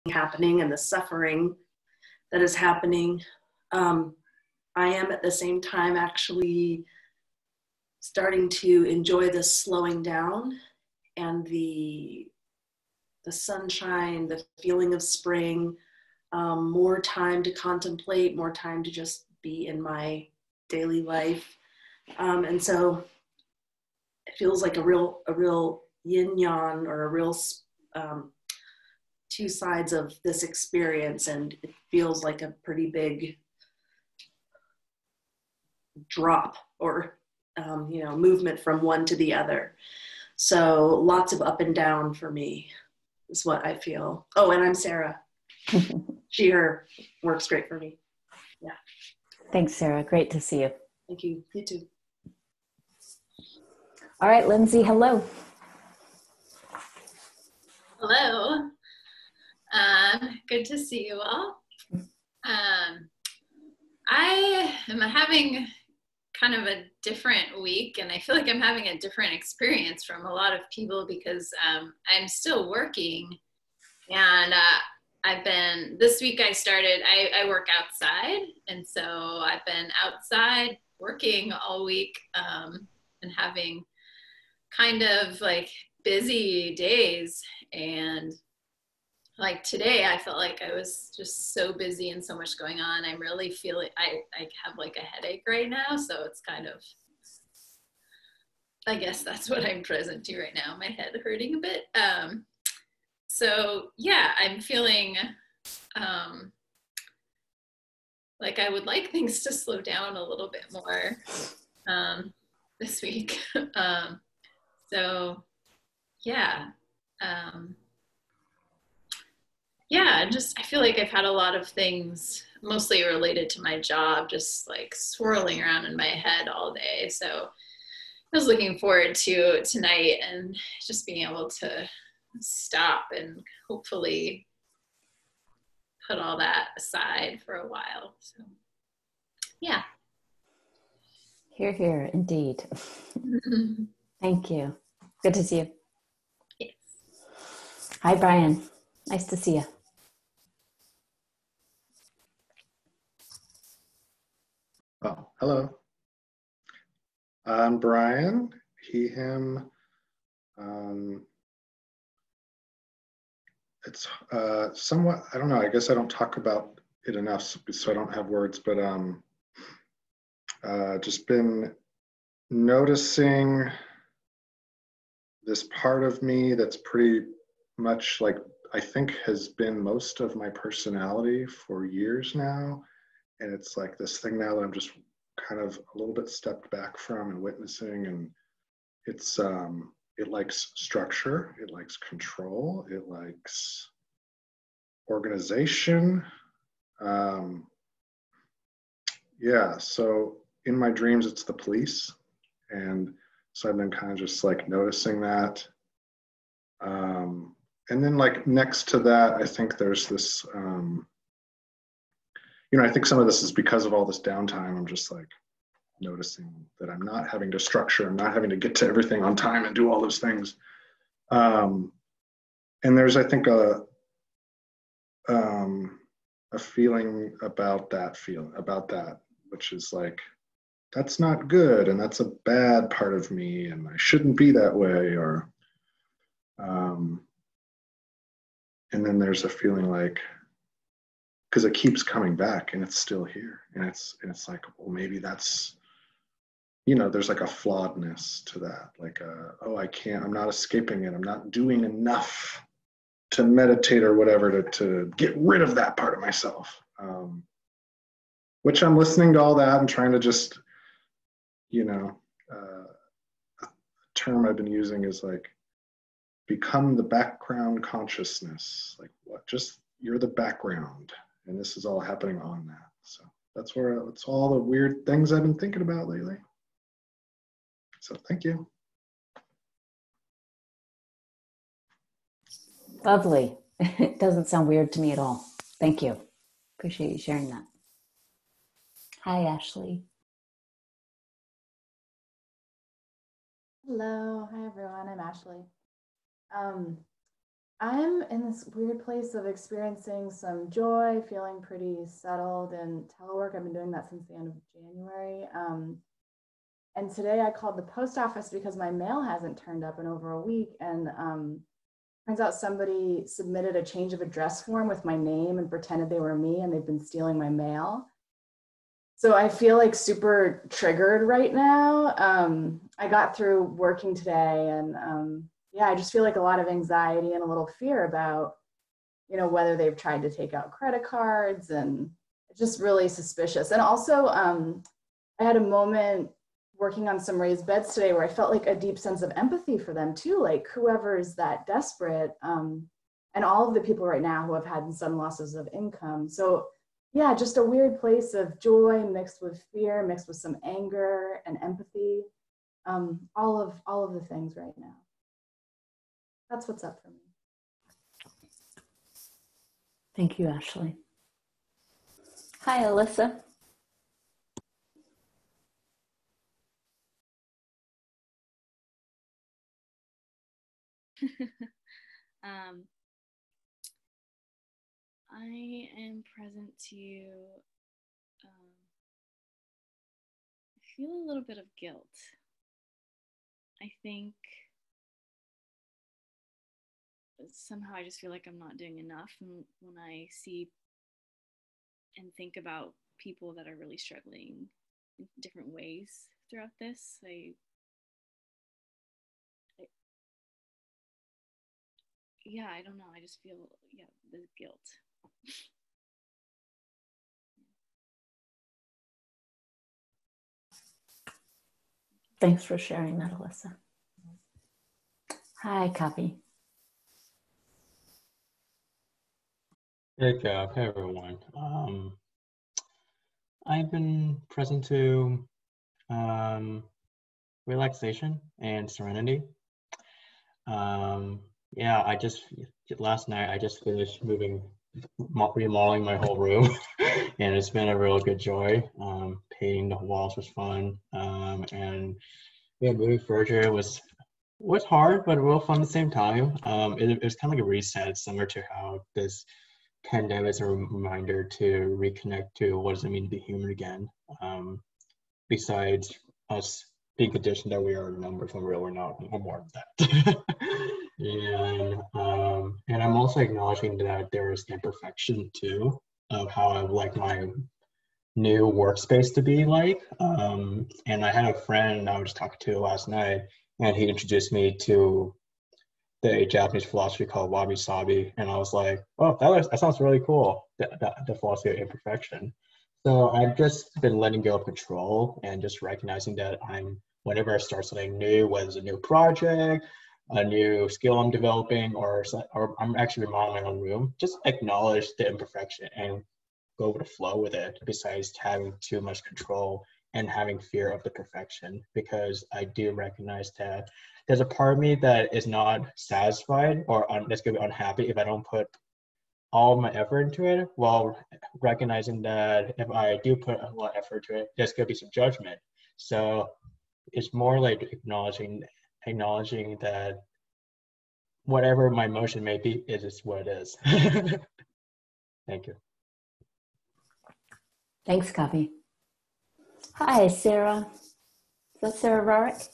happening and the suffering that is happening. I am at the same time actually starting to enjoy the slowing down and the sunshine, the feeling of spring, more time to contemplate, more time to just be in my daily life. And so it feels like a real yin yang, or a real two sides of this experience. And it feels like a pretty big drop, or movement from one to the other. So lots of up and down for me is what I feel. Oh, and I'm Sarah. She, her works great for me. Yeah. Thanks, Sarah. Great to see you. Thank you. You too. All right, Lindsay, hello. Hello. Good to see you all. I am having kind of a different week, and I feel like I'm having a different experience from a lot of people because I'm still working, and this week I work outside, and so I've been outside working all week and having kind of like busy days. And like today, I felt like I was just so busy and so much going on. I'm really feeling, I have like a headache right now. So it's kind of, I guess that's what I'm present to right now. My head hurting a bit. So yeah, I'm feeling like I would like things to slow down a little bit more this week. So yeah. I feel like I've had a lot of things mostly related to my job, just like swirling around in my head all day. So I was looking forward to tonight and just being able to stop and hopefully put all that aside for a while. So yeah. Hear, hear, indeed. Thank you. Good to see you. Yes. Hi, Brian. Nice to see you. Oh, hello. I'm Brian, he, him. It's somewhat, I don't know, I guess I don't talk about it enough, so I don't have words, but just been noticing this part of me that's pretty much like, I think has been most of my personality for years now. And it's like this thing now that I'm just kind of a little bit stepped back from and witnessing. And it's, it likes structure, it likes control, it likes organization. Yeah, so in my dreams, it's the police. And so I've been kind of just like noticing that. And then like next to that, I think there's this, I think some of this is because of all this downtime. I'm just like noticing that I'm not having to structure, I'm not having to get to everything on time and do all those things. And there's, I think, a feeling about that, which is like, that's not good, and that's a bad part of me, and I shouldn't be that way, or, and then there's a feeling like, because it keeps coming back and it's still here, and it's like, well, maybe that's, there's like a flawedness to that, like, oh, I'm not escaping it, I'm not doing enough to meditate or whatever to get rid of that part of myself, which I'm listening to all that and trying to just, a term I've been using is like, become the background consciousness, like what, just you're the background, and this is all happening on that. So that's all the weird things I've been thinking about lately. So thank you. Lovely. It doesn't sound weird to me at all. Thank you. Appreciate you sharing that. Hi, Ashley. Hello. Hi, everyone. I'm Ashley. I'm in this weird place of experiencing some joy, feeling pretty settled in telework. I've been doing that since the end of January. And today I called the post office because my mail hasn't turned up in over a week. And turns out somebody submitted a change of address form with my name and pretended they were me, and they've been stealing my mail. So I feel like super triggered right now. I got through working today, and yeah, I just feel like a lot of anxiety and a little fear about, whether they've tried to take out credit cards, and it's just really suspicious. And also, I had a moment working on some raised beds today where I felt like a deep sense of empathy for them too, like whoever's that desperate, and all of the people right now who have had some losses of income. So yeah, just a weird place of joy mixed with fear, mixed with some anger and empathy. All of the things right now. That's what's up for me. Thank you, Ashley. Hi, Alyssa. I am present to feel a little bit of guilt. I think somehow I just feel like I'm not doing enough. And when I see and think about people that are really struggling in different ways throughout this, I don't know. I just feel, the guilt. Thanks for sharing that, Alyssa. Hi, Copy. Hey, Gav. Hey, everyone. I've been present to relaxation and serenity. I just last night I just finished remodeling my whole room, and it's been a real good joy. Painting the walls was fun, and moving furniture was hard but real fun at the same time. It was kind of like a reset, similar to how this pandemic is a reminder to reconnect to what does it mean to be human again. Besides us being conditioned that we are numbers when we're not no more of that. And I'm also acknowledging that there is imperfection too of how I would like my new workspace to be like. And I had a friend I was talking to last night, and he introduced me to the Japanese philosophy called wabi sabi, and I was like, "Oh, that sounds really cool." The philosophy of imperfection. So I've just been letting go of control and just recognizing that whenever I start something new, whether it's a new project, a new skill I'm developing, or I'm actually remodeling my own room, just acknowledge the imperfection and go with the flow with it. Besides having too much control and having fear of the perfection, because I do recognize that there's a part of me that is not satisfied or that's going to be unhappy if I don't put all of my effort into it, while recognizing that if I do put a lot of effort to it, there's going to be some judgment. So it's more like acknowledging that whatever my emotion may be, it is what it is. Thank you. Thanks, Copy. Hi, Sarah. Is that Sarah Rarick?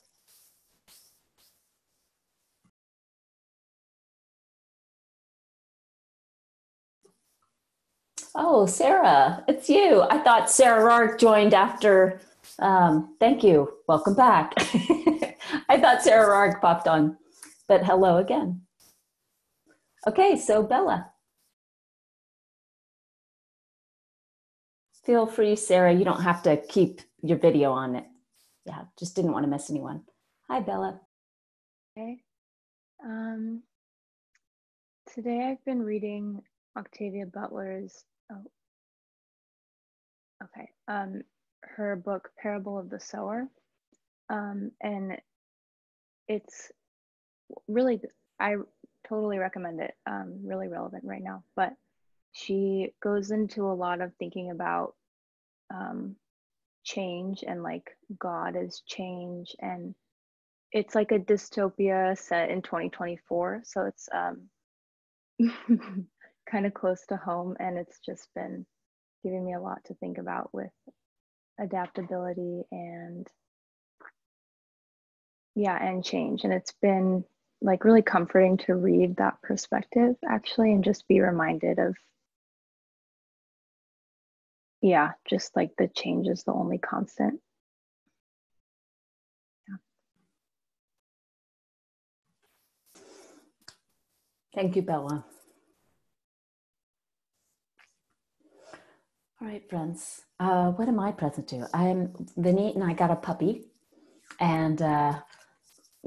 Oh, Sarah, it's you. I thought Sarah Rarick joined after. Thank you. Welcome back. I thought Sarah Rarick popped on, but hello again. Okay, so Bella. Feel free, Sarah. You don't have to keep your video on it. Yeah, just didn't want to miss anyone. Hi, Bella. Okay. Today I've been reading Octavia Butler's her book Parable of the Sower, and it's really, I totally recommend it. Really relevant right now, but she goes into a lot of thinking about change and like God is change, and it's like a dystopia set in 2024. So it's kind of close to home, and it's just been giving me a lot to think about with adaptability and and change. And it's been like really comforting to read that perspective actually, and just be reminded of just like the change is the only constant. Thank you, Bella. All right, friends. What am I present to? Vinny and I got a puppy, and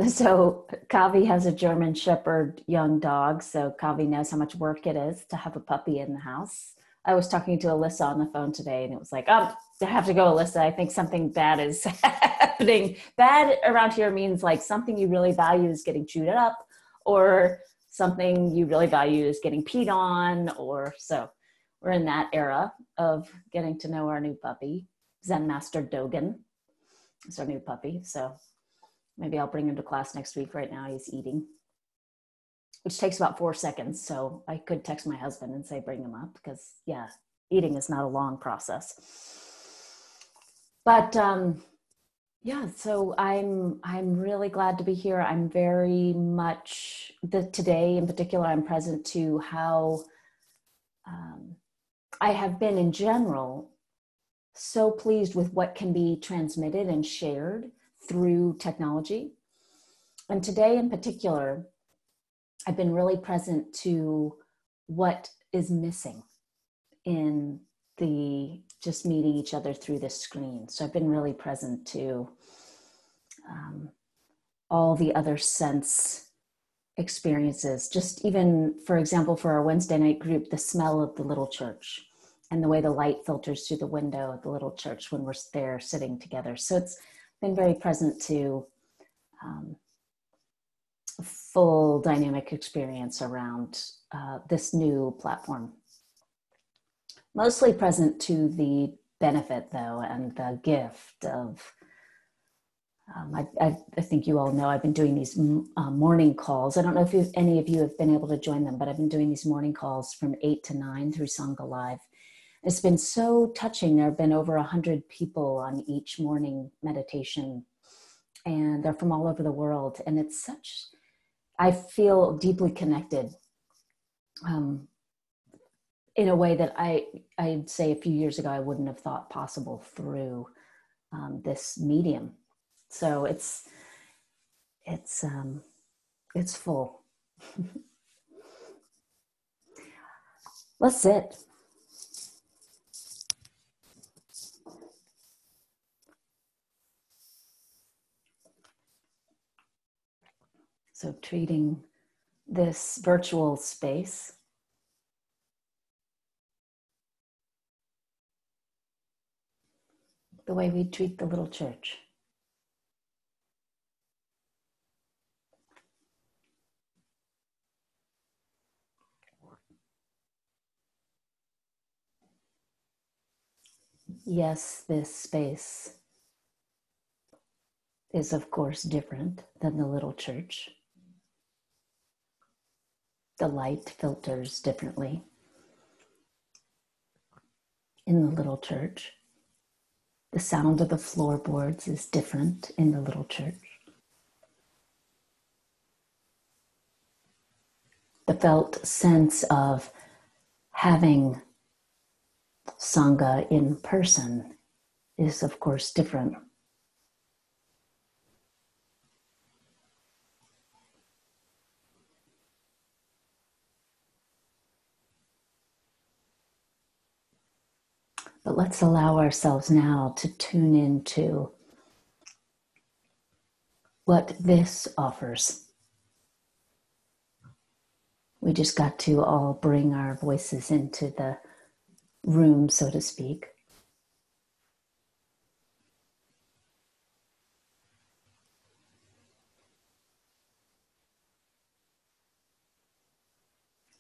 so Kavi has a German Shepherd young dog. So Kavi knows how much work it is to have a puppy in the house. I was talking to Alyssa on the phone today, and it was like, oh, I have to go, Alyssa. I think something bad is happening. Bad around here means like something you really value is getting chewed up, or something you really value is getting peed on, or so. We're in that era of getting to know our new puppy. Zen Master Dogen is our new puppy. So maybe I'll bring him to class next week. Right now he's eating, which takes about 4 seconds. So I could text my husband and say, bring him up, because eating is not a long process. But so I'm really glad to be here. I'm very much, today in particular, I'm present to how I have been in general so pleased with what can be transmitted and shared through technology. And today in particular, I've been really present to what is missing in the just meeting each other through the screen. So I've been really present to all the other sense experiences. Just even, for example, for our Wednesday night group, the smell of the little church and the way the light filters through the window of the little church when we're there sitting together. So it's been very present to a full dynamic experience around this new platform. Mostly present to the benefit, though, and the gift of, I think you all know I've been doing these morning calls. I don't know if any of you have been able to join them, but I've been doing these morning calls from 8 to 9 through Sangha Live. It's been so touching. There have been over 100 people on each morning meditation, and they're from all over the world. And it's such, I feel deeply connected in a way that I'd say a few years ago I wouldn't have thought possible through this medium. So it's full. Let's sit. So treating this virtual space the way we treat the little church. Yes, this space is, of course, different than the little church. The light filters differently in the little church. The sound of the floorboards is different in the little church. The felt sense of having Sangha in person is, of course, different. But let's allow ourselves now to tune into what this offers. We just got to all bring our voices into the room, so to speak.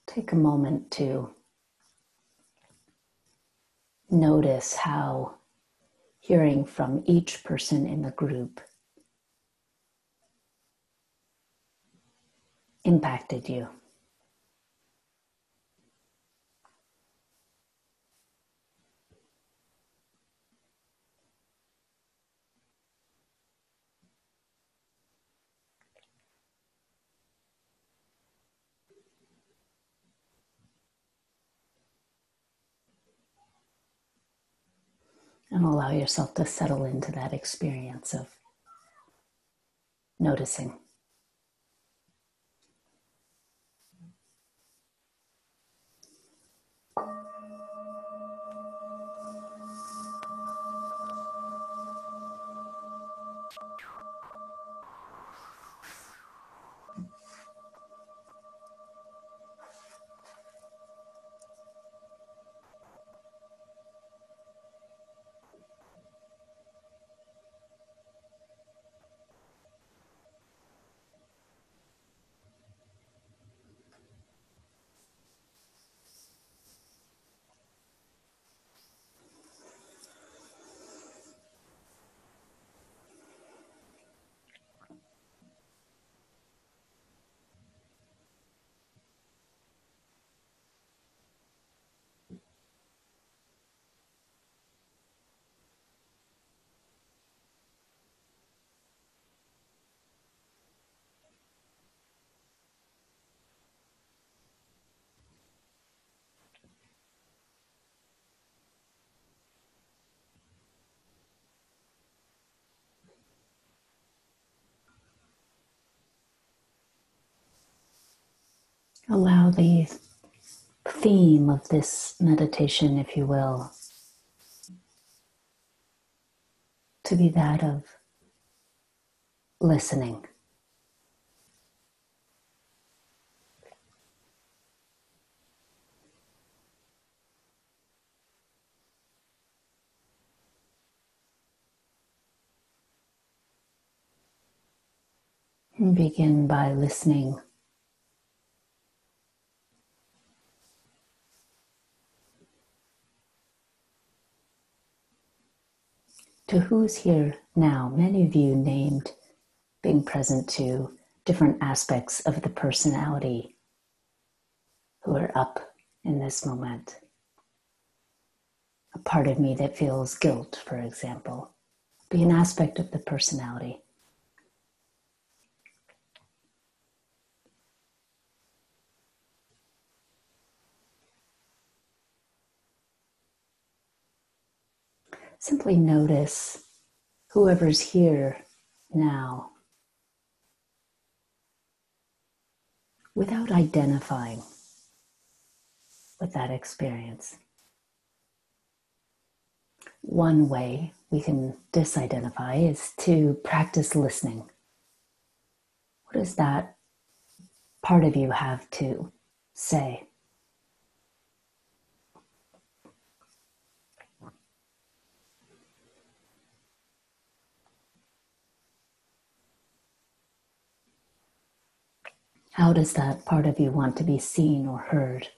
Take a moment to notice how hearing from each person in the group impacted you. And allow yourself to settle into that experience of noticing. Allow the theme of this meditation, if you will, to be that of listening. And begin by listening to who's here now. Many of you named being present to different aspects of the personality who are up in this moment. A part of me that feels guilt, for example, be an aspect of the personality. Simply notice whoever's here now without identifying with that experience. One way we can disidentify is to practice listening. What does that part of you have to say? How does that part of you want to be seen or heard?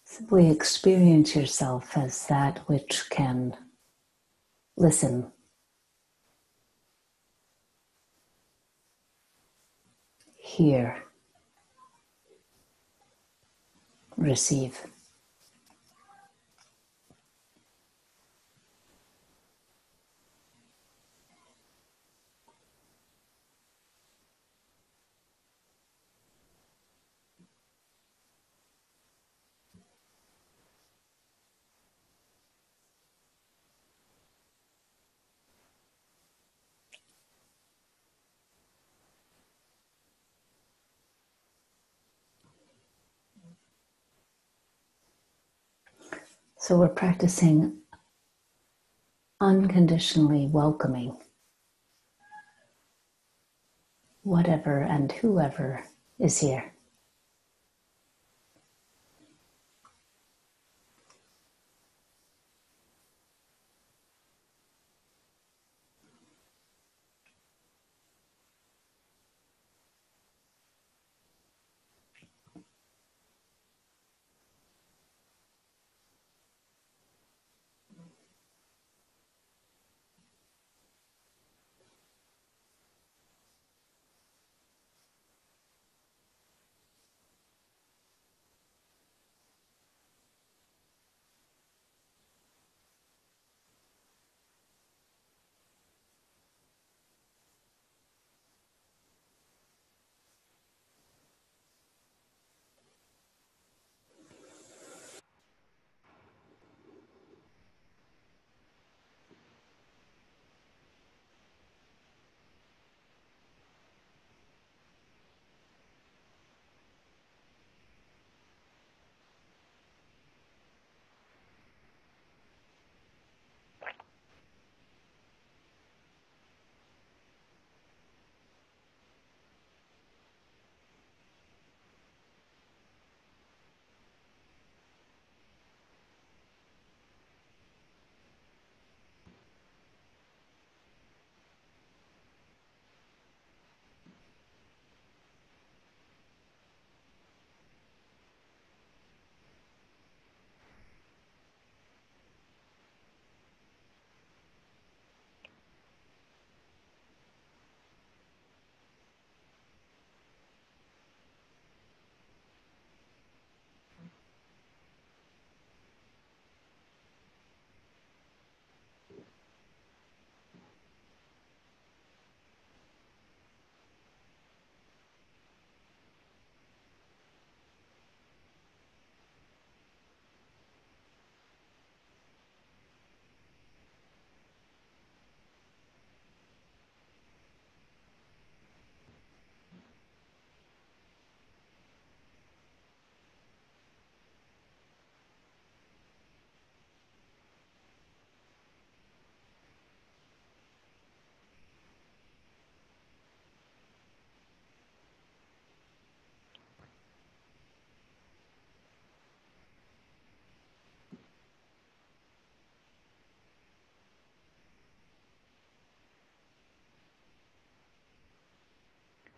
Simply experience yourself as that which can listen, hear, receive. So we're practicing unconditionally welcoming whatever and whoever is here.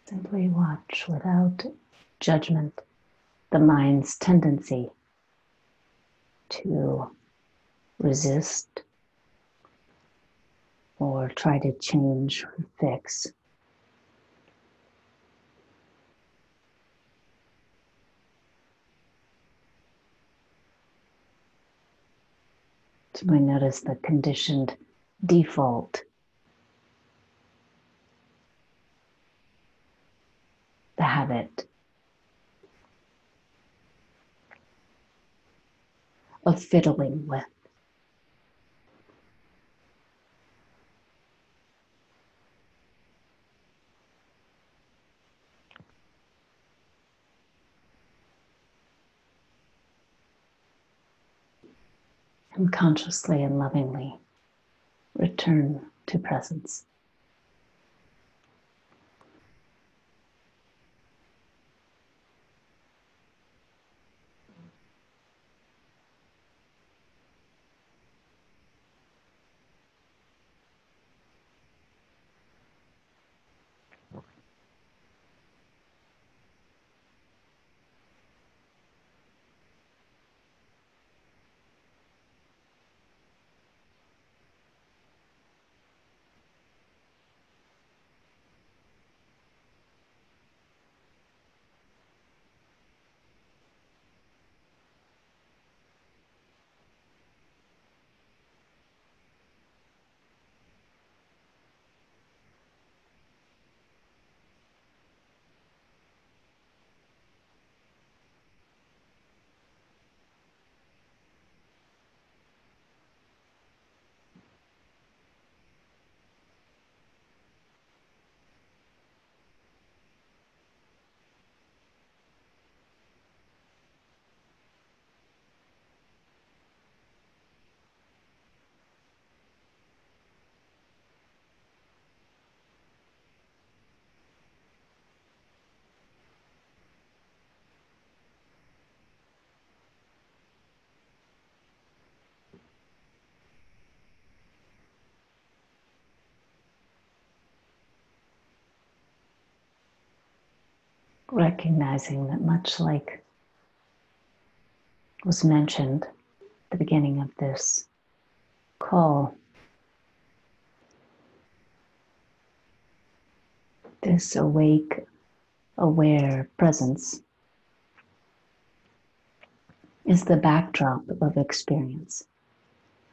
Simply watch without judgment the mind's tendency to resist or try to change or fix. So we notice the conditioned default, the habit of fiddling with. And consciously and lovingly return to presence. Recognizing that much like was mentioned at the beginning of this call, this awake, aware presence is the backdrop of experience.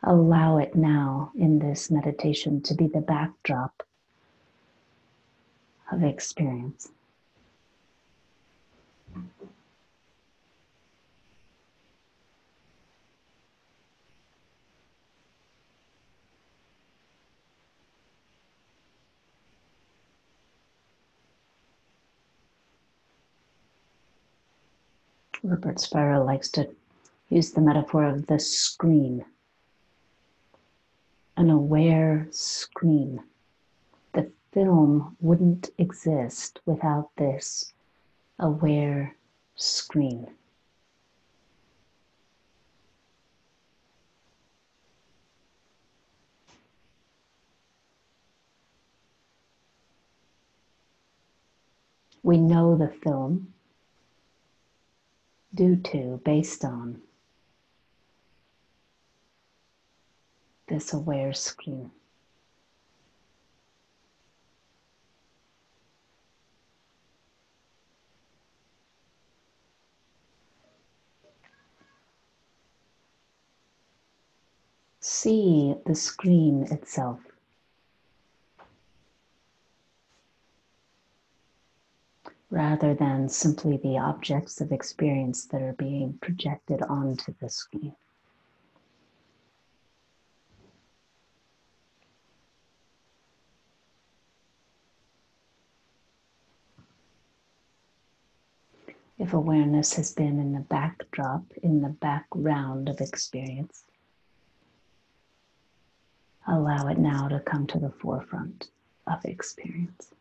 Allow it now in this meditation to be the backdrop of experience. Rupert Sparrow likes to use the metaphor of the screen, an aware screen. The film wouldn't exist without this aware screen. We know the film based on this aware screen. See the screen itself. Rather than simply the objects of experience that are being projected onto the screen. If awareness has been in the backdrop, in the background of experience, allow it now to come to the forefront of experience.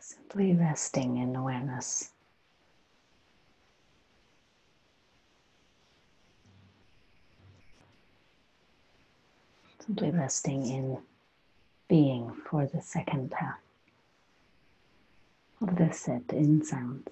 Simply resting in awareness. Simply resting in being for the second half of this sit in silence.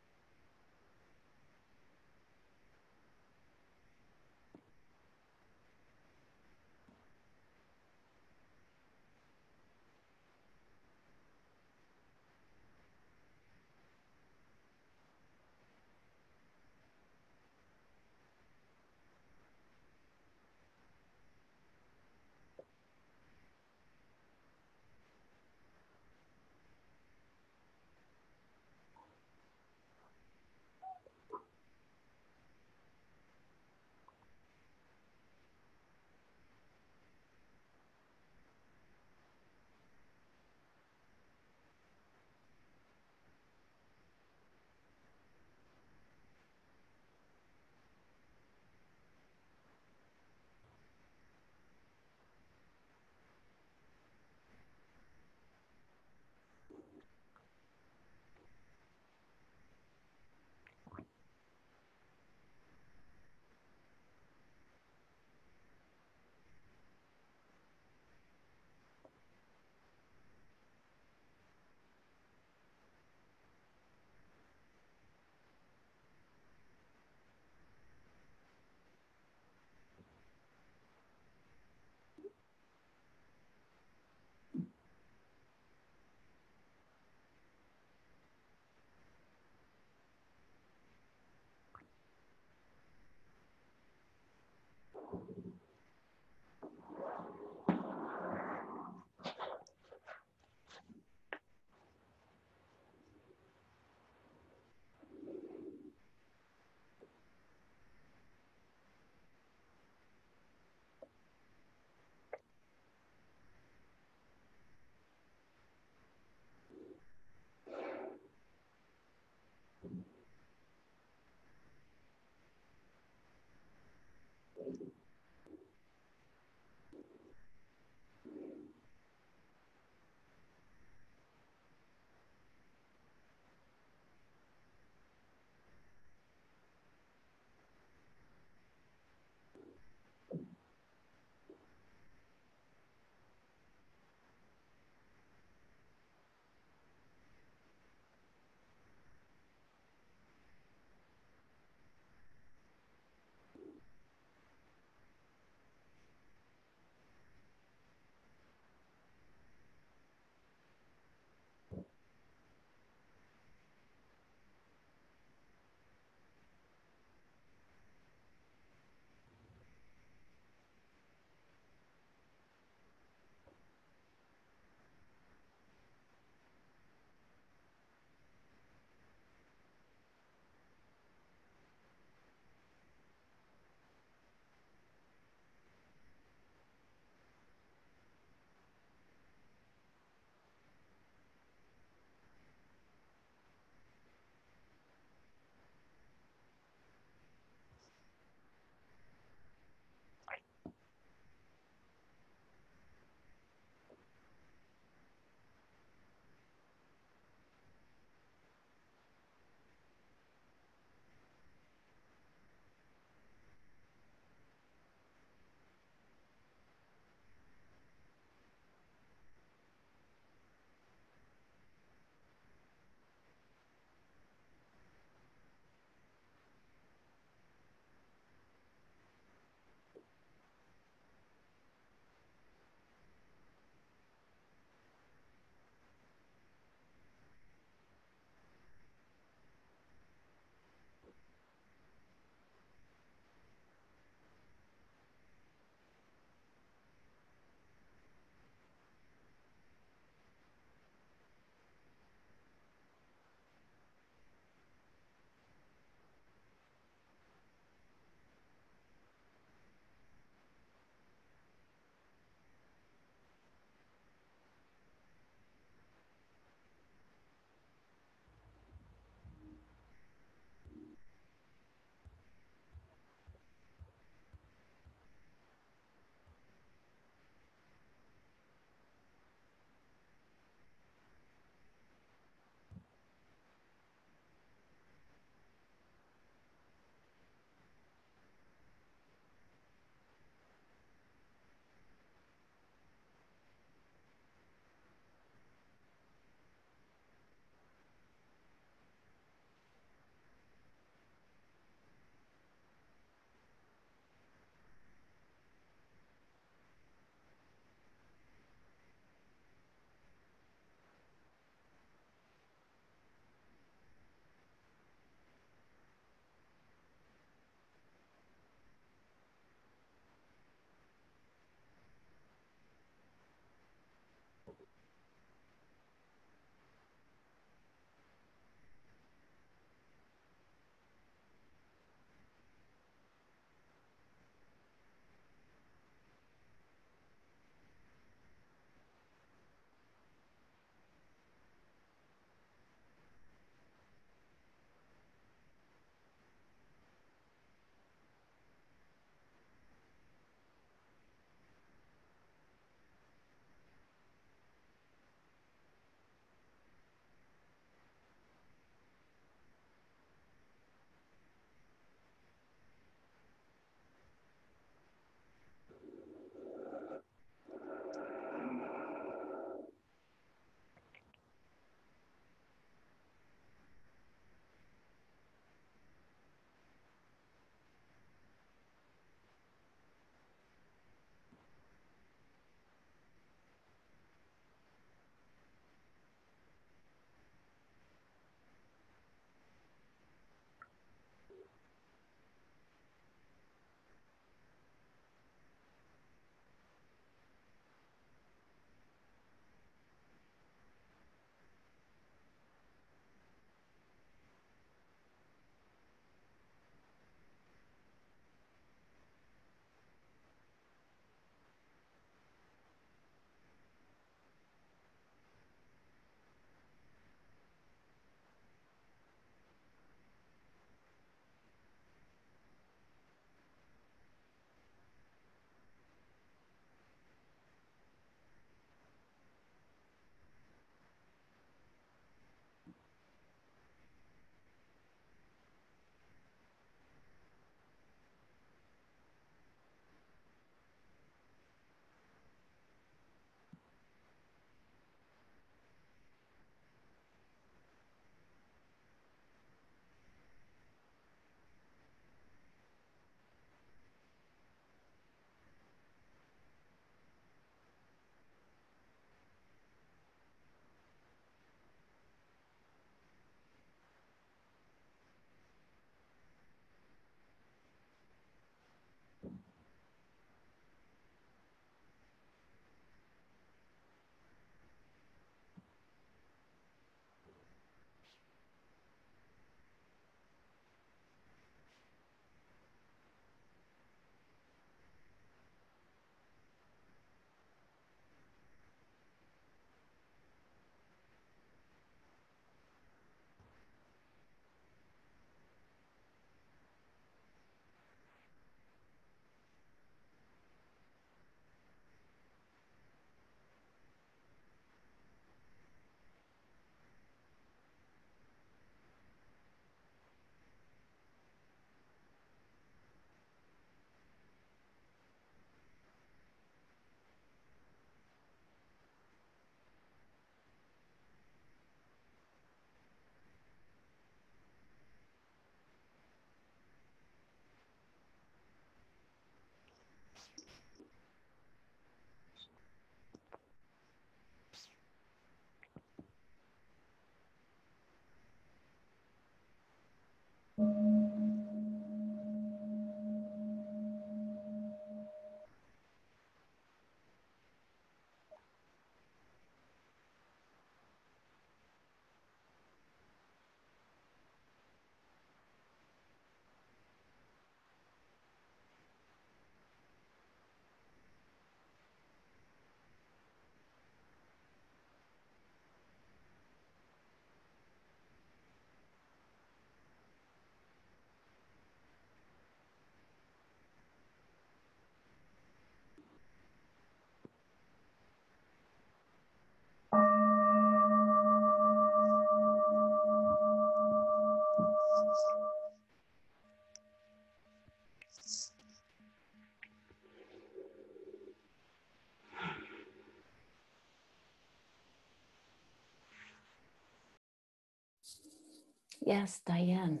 Yes, Diane.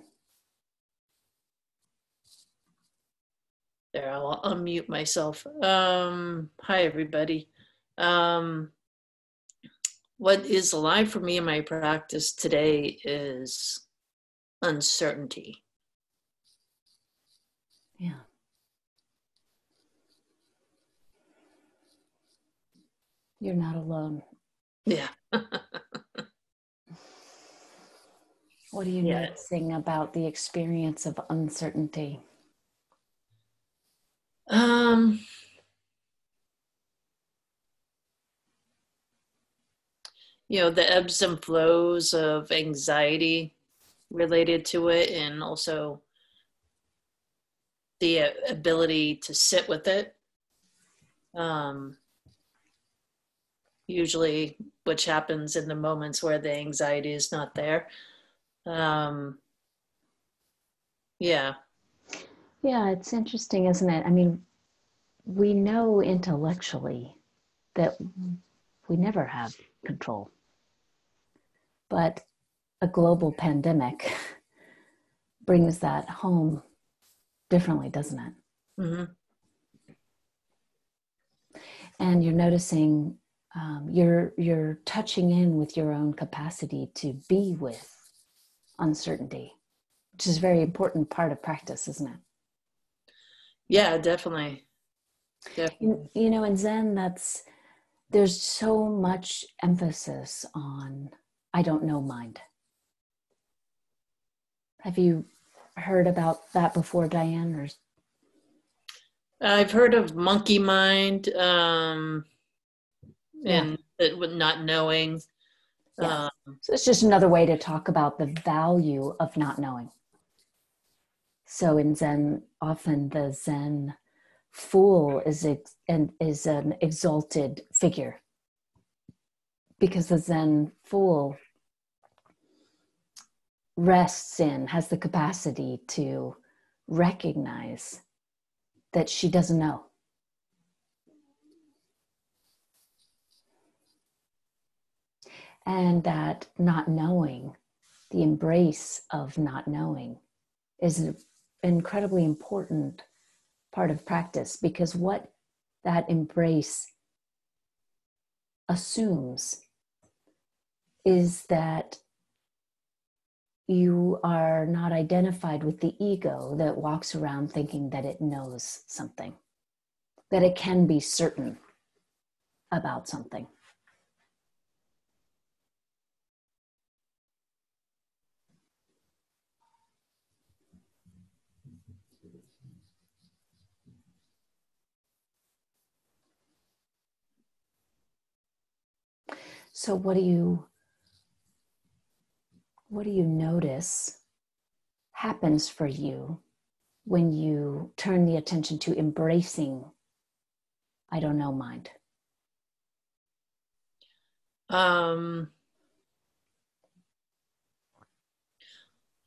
There, I'll unmute myself. Hi, everybody. What is alive for me in my practice today is uncertainty. Yeah. You're not alone. Yeah. What are you noticing about the experience of uncertainty? You know, the ebbs and flows of anxiety related to it, and also the ability to sit with it. Usually, which happens in the moments where the anxiety is not there. Yeah. Yeah, it's interesting, isn't it? I mean, we know intellectually that we never have control. But a global pandemic brings that home differently, doesn't it? Mm-hmm. And you're noticing, you're touching in with your own capacity to be with uncertainty, which is a very important part of practice, isn't it? Yeah, definitely. Definitely. You know, in Zen, there's so much emphasis on I don't know mind. Have you heard about that before, Diane? Or I've heard of monkey mind, and not knowing. Yeah. So it's just another way to talk about the value of not knowing. So in Zen, often the Zen fool is an exalted figure, because the Zen fool has the capacity to recognize that she doesn't know. And that not knowing, the embrace of not knowing, is an incredibly important part of practice, because what that embrace assumes is that you are not identified with the ego that walks around thinking that it knows something, that it can be certain about something. So what do you notice happens for you when you turn the attention to embracing I don't know mind?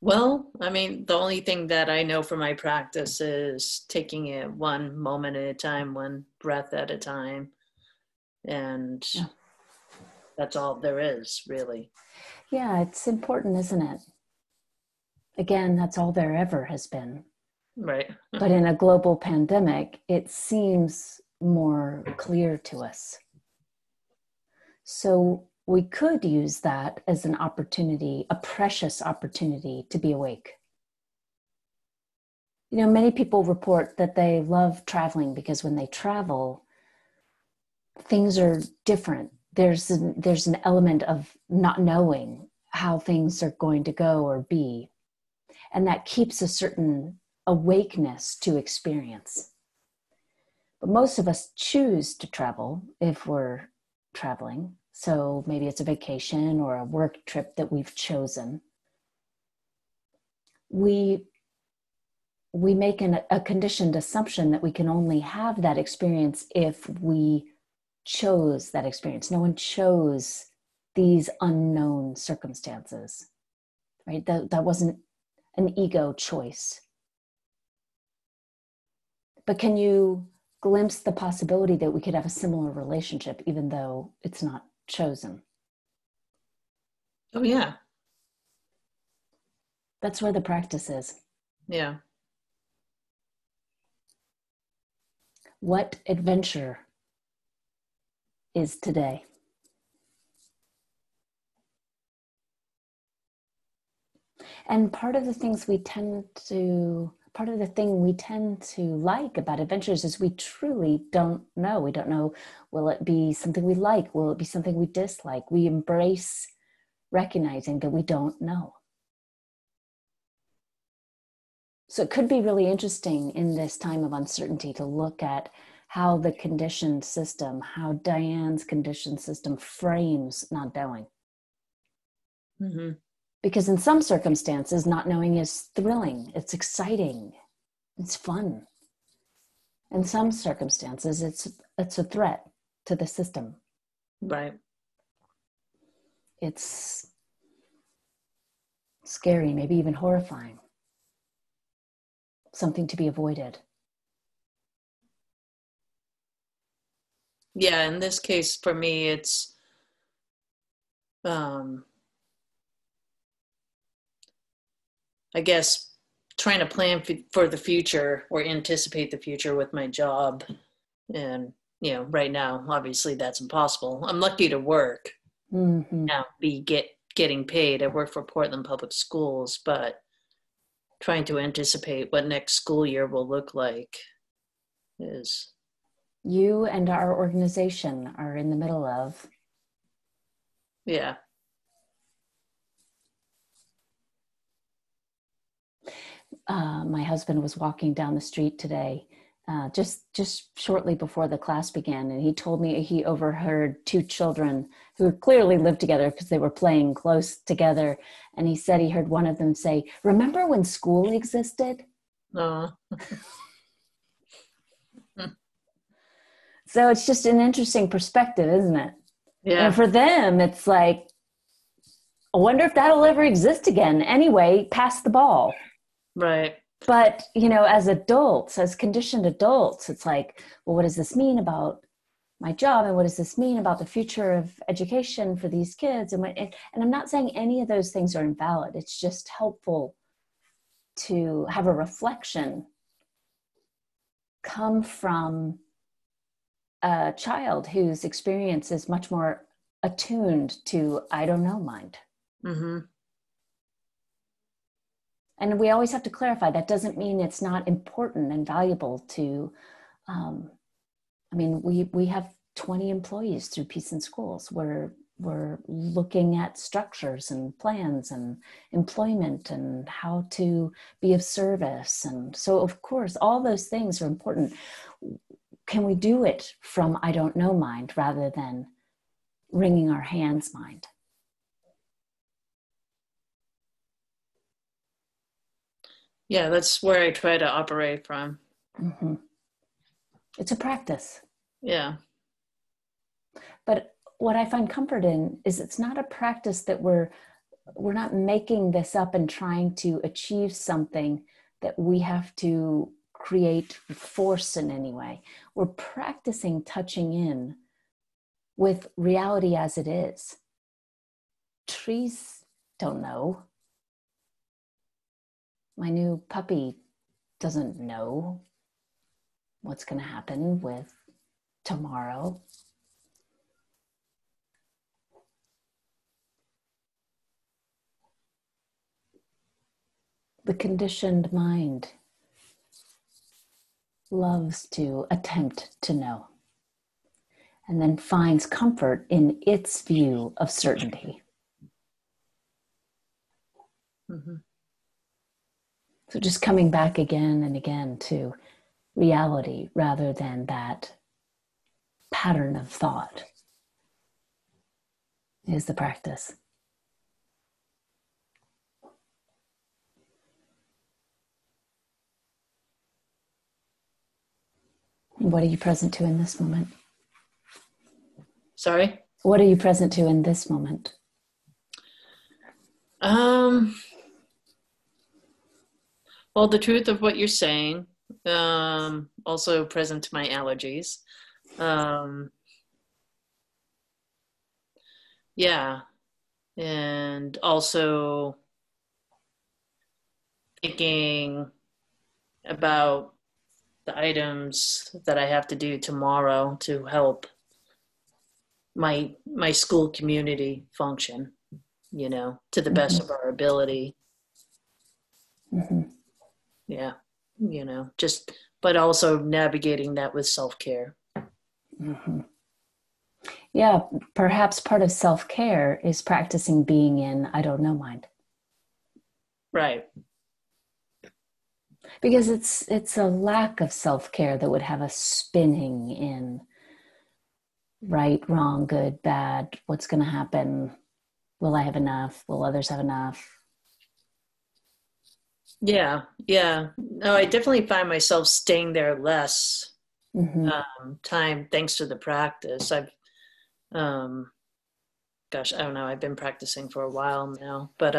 Well, I mean, the only thing that I know from my practice is taking it one moment at a time, one breath at a time. And that's all there is, really. Yeah, it's important, isn't it? Again, that's all there ever has been. Right. But in a global pandemic, it seems more clear to us. So we could use that as an opportunity, a precious opportunity to be awake. You know, many people report that they love traveling because when they travel, things are different. There's an element of not knowing how things are going to go or be. And that keeps a certain awakeness to experience. But most of us choose to travel if we're traveling. So maybe it's a vacation or a work trip that we've chosen. We make a conditioned assumption that we can only have that experience if we chose that experience. No one chose these unknown circumstances, right? That wasn't an ego choice. But can you glimpse the possibility that we could have a similar relationship even though it's not chosen? Oh, yeah. That's where the practice is. Yeah. What adventure is today? And part of the thing we tend to like about adventures is we truly don't know. We don't know, will it be something we like? Will it be something we dislike? We embrace recognizing that we don't know. So it could be really interesting in this time of uncertainty to look at how the conditioned system, how Diane's conditioned system frames not knowing. Mm-hmm. Because in some circumstances, not knowing is thrilling, it's exciting, it's fun. In some circumstances, it's a threat to the system. Right. It's scary, maybe even horrifying. Something to be avoided. Yeah, in this case, for me, it's I guess trying to plan for the future or anticipate the future with my job. And, you know, right now, obviously that's impossible. I'm lucky to work now, getting paid. I work for Portland Public Schools, but trying to anticipate what next school year will look like is. You and our organization are in the middle of. Yeah. My husband was walking down the street today, just shortly before the class began, and he told me he overheard two children who clearly lived together because they were playing close together. And he said he heard one of them say, "Remember when school existed?" So it's just an interesting perspective, isn't it? Yeah. And for them, it's like, I wonder if that'll ever exist again. Anyway, pass the ball. Right. But, you know, as adults, as conditioned adults, it's like, well, what does this mean about my job? And what does this mean about the future of education for these kids? And I'm not saying any of those things are invalid. It's just helpful to have a reflection come from a child whose experience is much more attuned to I don't know mind. Mm-hmm. And we always have to clarify that doesn't mean it's not important and valuable to, I mean, we have 20 employees through Peace in Schools. We're looking at structures and plans and employment and how to be of service. And so, of course, all those things are important. Can we do it from I don't know mind rather than wringing our hands mind? Yeah, that's where I try to operate from. Mm-hmm. It's a practice. Yeah. But what I find comfort in is it's not a practice that we're not making this up and trying to achieve something that we have to create force in any way. We're practicing touching in with reality as it is. Trees don't know. My new puppy doesn't know what's going to happen with tomorrow. The conditioned mind loves to attempt to know and then finds comfort in its view of certainty. Mm-hmm. So just coming back again and again to reality rather than that pattern of thought is the practice. What are you present to in this moment? Sorry? What are you present to in this moment? Well, the truth of what you're saying, also present to my allergies. Yeah. And also thinking about the items that I have to do tomorrow to help my school community function, you know, to the best of our ability. Yeah, you know, just, but also navigating that with self-care. Yeah, perhaps part of self-care is practicing being in I don't know mind. Right. Because it's a lack of self-care that would have us spinning in right, wrong, good, bad, what's going to happen, will I have enough, will others have enough? Yeah. No, I definitely find myself staying there less time thanks to the practice. I've gosh, I don't know, I've been practicing for a while now, but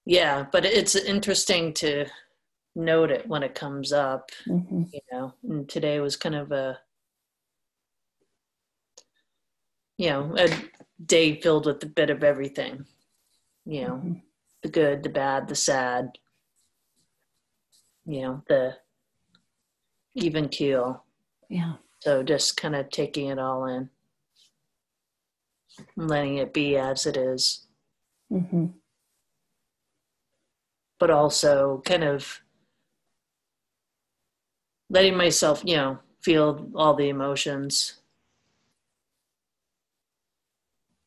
yeah, but it's interesting to note it when it comes up, you know. And today was kind of a, you know, a day filled with a bit of everything, you know, the good, the bad, the sad, you know, the even keel. Yeah. So just kind of taking it all in, letting it be as it is. But also kind of letting myself, you know, feel all the emotions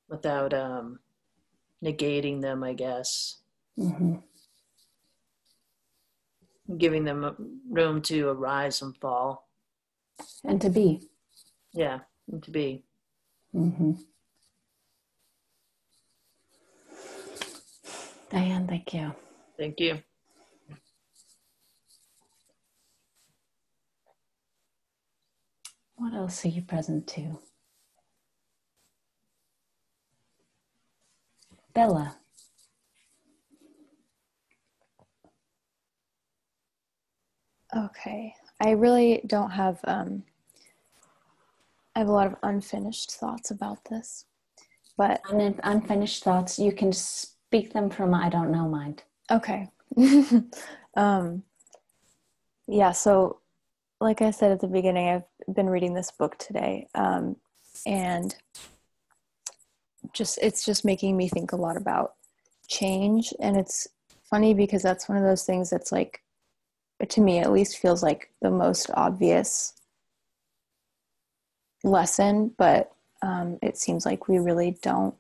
without negating them, I guess. Giving them room to arise and fall. And to be. Yeah, and to be. Diane, thank you. Thank you. What else are you present to? Bella. Okay. I really don't have, I have a lot of unfinished thoughts about this, but. Unfinished thoughts, you can speak them from I don't know mind. Okay. Yeah, so like I said at the beginning, I've been reading this book today, and it's just making me think a lot about change. And it's funny because that's one of those things that's like, to me at least, feels like the most obvious lesson, but it seems like we really don't,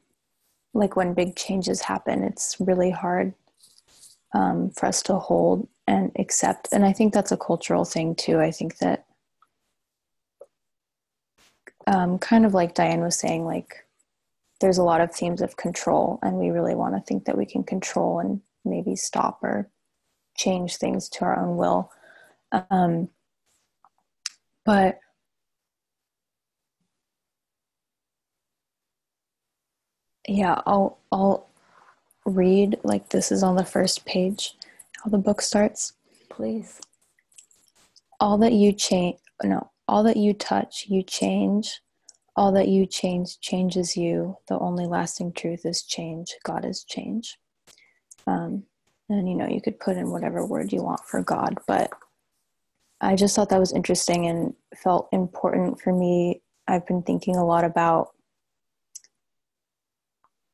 like when big changes happen, it's really hard for us to hold and accept. And I think that's a cultural thing too. I think that kind of like Diane was saying, like there's a lot of themes of control, and we really want to think that we can control and maybe stop or change things to our own will. But yeah, I'll read, like this is on the first page, how the book starts. Please. All that you touch, you change. All that you change changes you. The only lasting truth is change. God is change. And you know, you could put in whatever word you want for God, but I just thought that was interesting and felt important for me. I've been thinking a lot about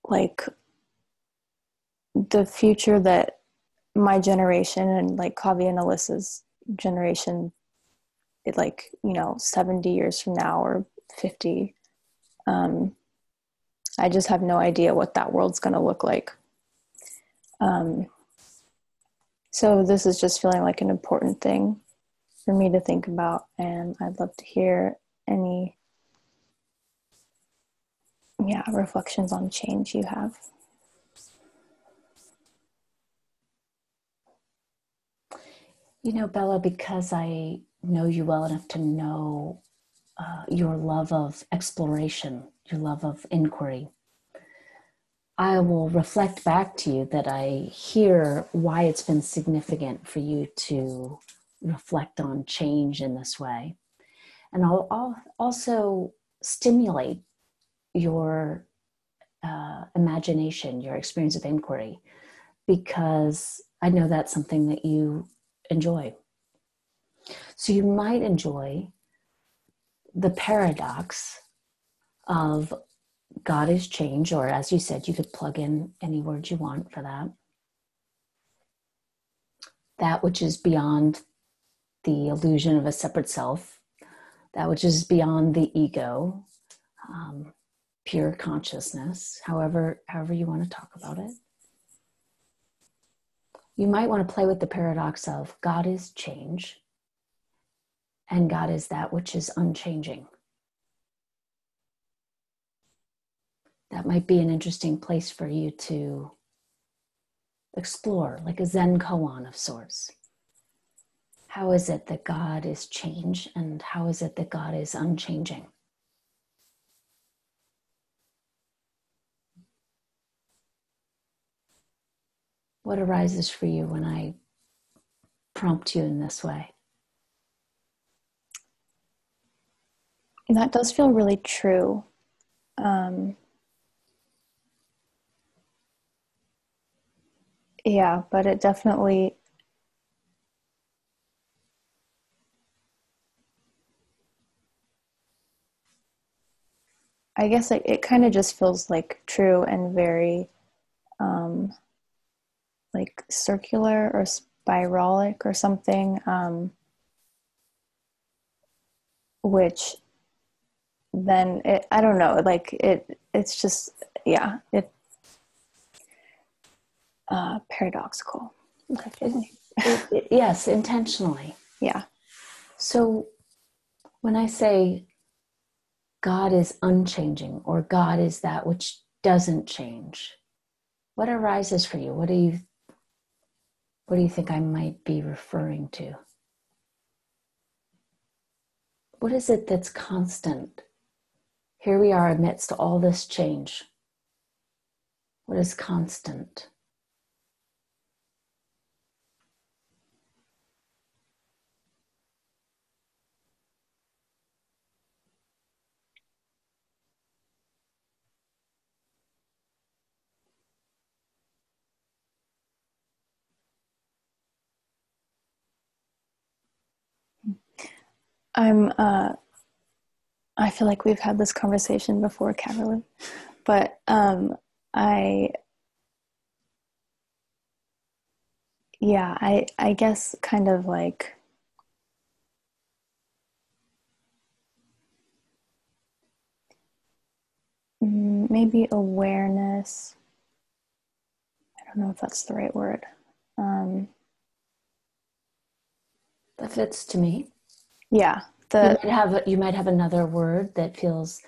like the future that my generation and like Kavi and Alyssa's generation, it, like, you know, 70 years from now or 50, I just have no idea what that world's going to look like. So this is just feeling like an important thing for me to think about, and I'd love to hear any reflections on change you have. You know, Bella, because I know you well enough to know your love of exploration, your love of inquiry, I will reflect back to you that I hear why it's been significant for you to reflect on change in this way. And I'll also stimulate your imagination, your experience of inquiry. because I know that's something that you enjoy. So you might enjoy the paradox of God is change, or as you said, you could plug in any word you want for that. That which is beyond the illusion of a separate self, that which is beyond the ego, pure consciousness, however you want to talk about it. You might want to play with the paradox of God is change, and God is that which is unchanging. That might be an interesting place for you to explore, like a Zen koan of sorts. How is it that God is change, and how is it that God is unchanging? What arises for you when I prompt you in this way? That does feel really true. Yeah, but it definitely, I guess it kind of just feels like true and very like circular or spiralic or something, which then I don't know, like it's just, yeah, paradoxical. Yes, intentionally. Yeah. So when I say God is unchanging, or God is that which doesn't change, what arises for you? What do you think I might be referring to? What is it that's constant? Here we are amidst all this change. What is constant? I feel like we've had this conversation before, Caverly, but I guess kind of like maybe awareness. I don't know if that's the right word. That fits to me. Yeah. You might have another word that feels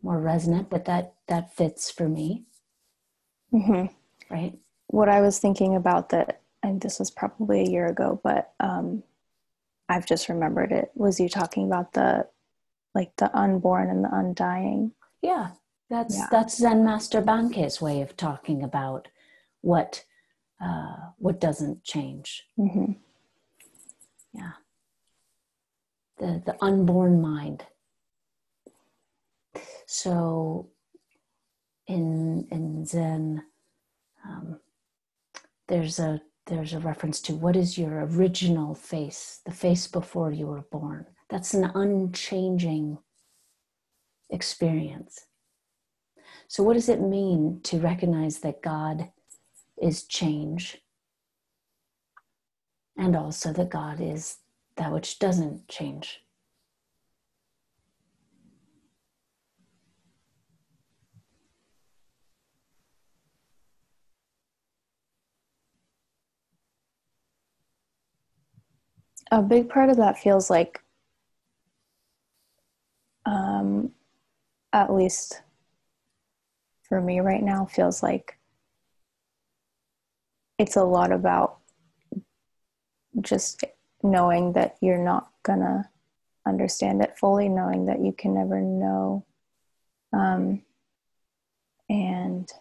more resonant, but that fits for me. Mm-hmm. Right. What I was thinking about that, and this was probably a year ago, but I've just remembered it, was you talking about the unborn and the undying. Yeah. That's Zen Master Banke's way of talking about what doesn't change. Mm-hmm. Yeah. The unborn mind. So in Zen, there's a reference to what is your original face, the face before you were born. That's an unchanging experience. So what does it mean to recognize that God is change, and also that God is that which doesn't change? A big part of that feels like, at least for me right now, feels like it's a lot about just knowing that you're not gonna understand it fully, knowing that you can never know, and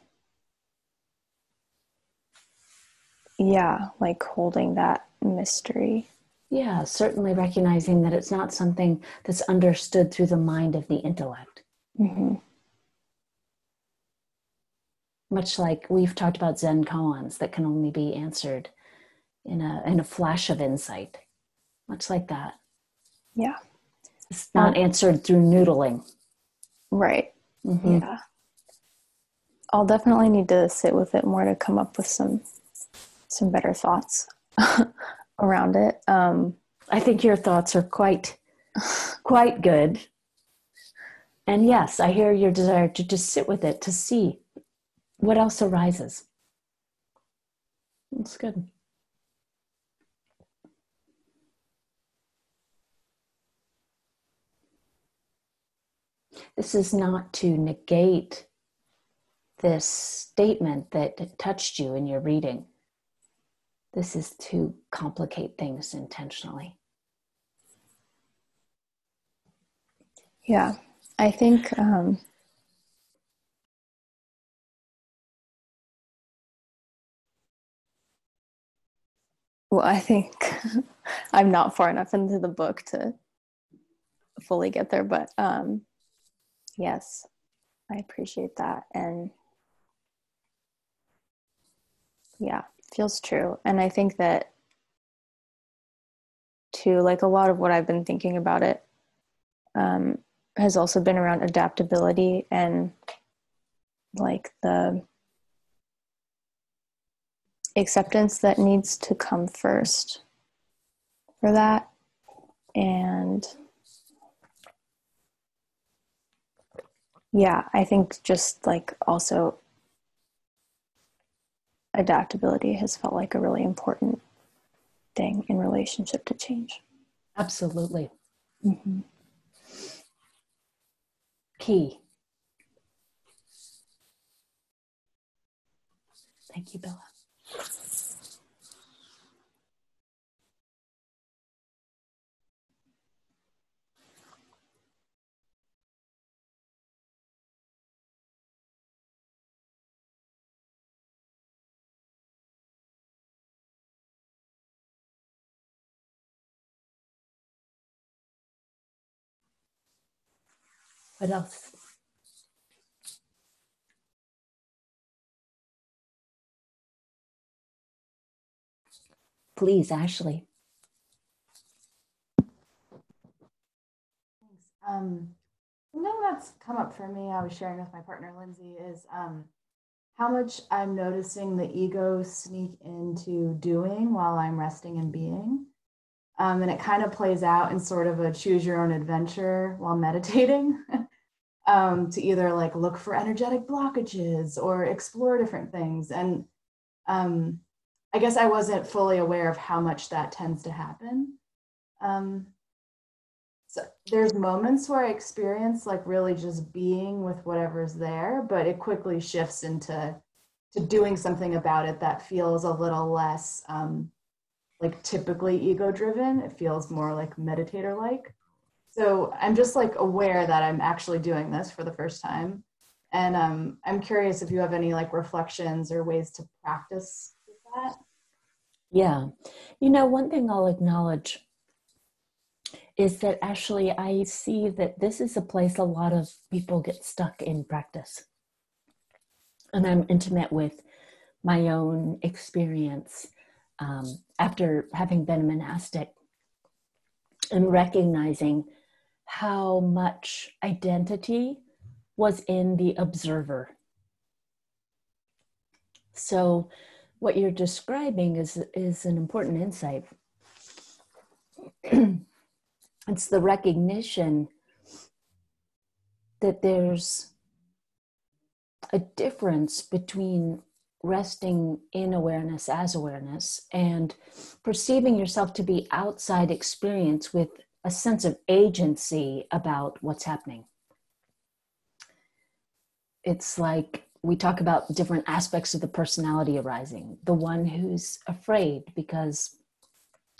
yeah, like holding that mystery. Yeah, certainly recognizing that it's not something that's understood through the mind of the intellect. Mm-hmm. Much like we've talked about Zen koans that can only be answered in a flash of insight. Much like that. Yeah. It's not answered through noodling. Right. Mm-hmm. Yeah. I'll definitely need to sit with it more to come up with some better thoughts around it. I think your thoughts are quite good. And yes, I hear your desire to just sit with it, to see what else arises. It's good. This is not to negate this statement that touched you in your reading. This is to complicate things intentionally. Yeah, I think well, I think I'm not far enough into the book to fully get there, but yes, I appreciate that. And yeah, feels true. And I think that too, like a lot of what I've been thinking about it has also been around adaptability and like the acceptance that needs to come first for that. And yeah, I think just like also adaptability has felt like a really important thing in relationship to change. Absolutely. Mm-hmm. Key. Thank you, Bella. What else? Please, Ashley. Thanks. Something that's come up for me, I was sharing with my partner Lindsay, is how much I'm noticing the ego sneak into doing while I'm resting and being. And it kind of plays out in sort of a choose your own adventure while meditating. To either like look for energetic blockages or explore different things. And I guess I wasn't fully aware of how much that tends to happen. So there's moments where I experience like really just being with whatever's there, but it quickly shifts into doing something about it that feels a little less like typically ego driven. It feels more like meditator like. So I'm just like aware that I'm actually doing this for the first time. And I'm curious if you have any like reflections or ways to practice with that. Yeah. You know, one thing I'll acknowledge is that actually I see that this is a place a lot of people get stuck in practice. And I'm intimate with my own experience after having been a monastic and recognizing how much identity was in the observer. So what you're describing is an important insight. It's the recognition that there's a difference between resting in awareness as awareness and perceiving yourself to be outside experience with a sense of agency about what's happening. It's like we talk about different aspects of the personality arising. The one who's afraid because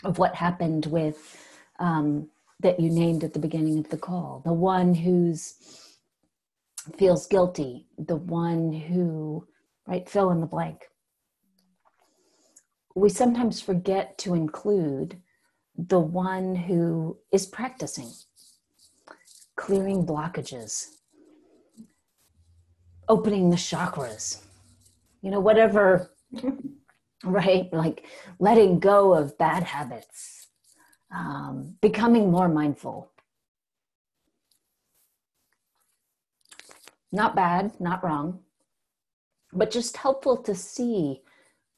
of what happened with that you named at the beginning of the call. The one who's feels guilty. The one who, right, fill in the blank. We sometimes forget to include the one who is practicing, clearing blockages, opening the chakras, whatever, right? Like letting go of bad habits, becoming more mindful. Not bad, not wrong, but just helpful to see,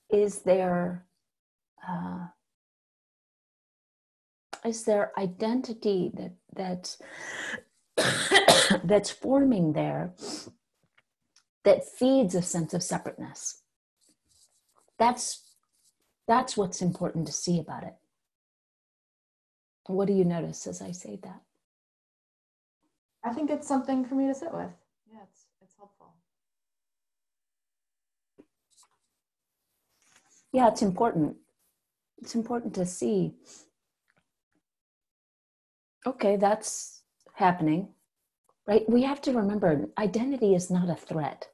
is there identity that's that's forming there that feeds a sense of separateness? That's what's important to see about it. What do you notice as I say that? I think it's something for me to sit with. Yeah, it's helpful. Yeah, it's important. It's important to see, okay, that's happening, right? We have to remember, identity is not a threat.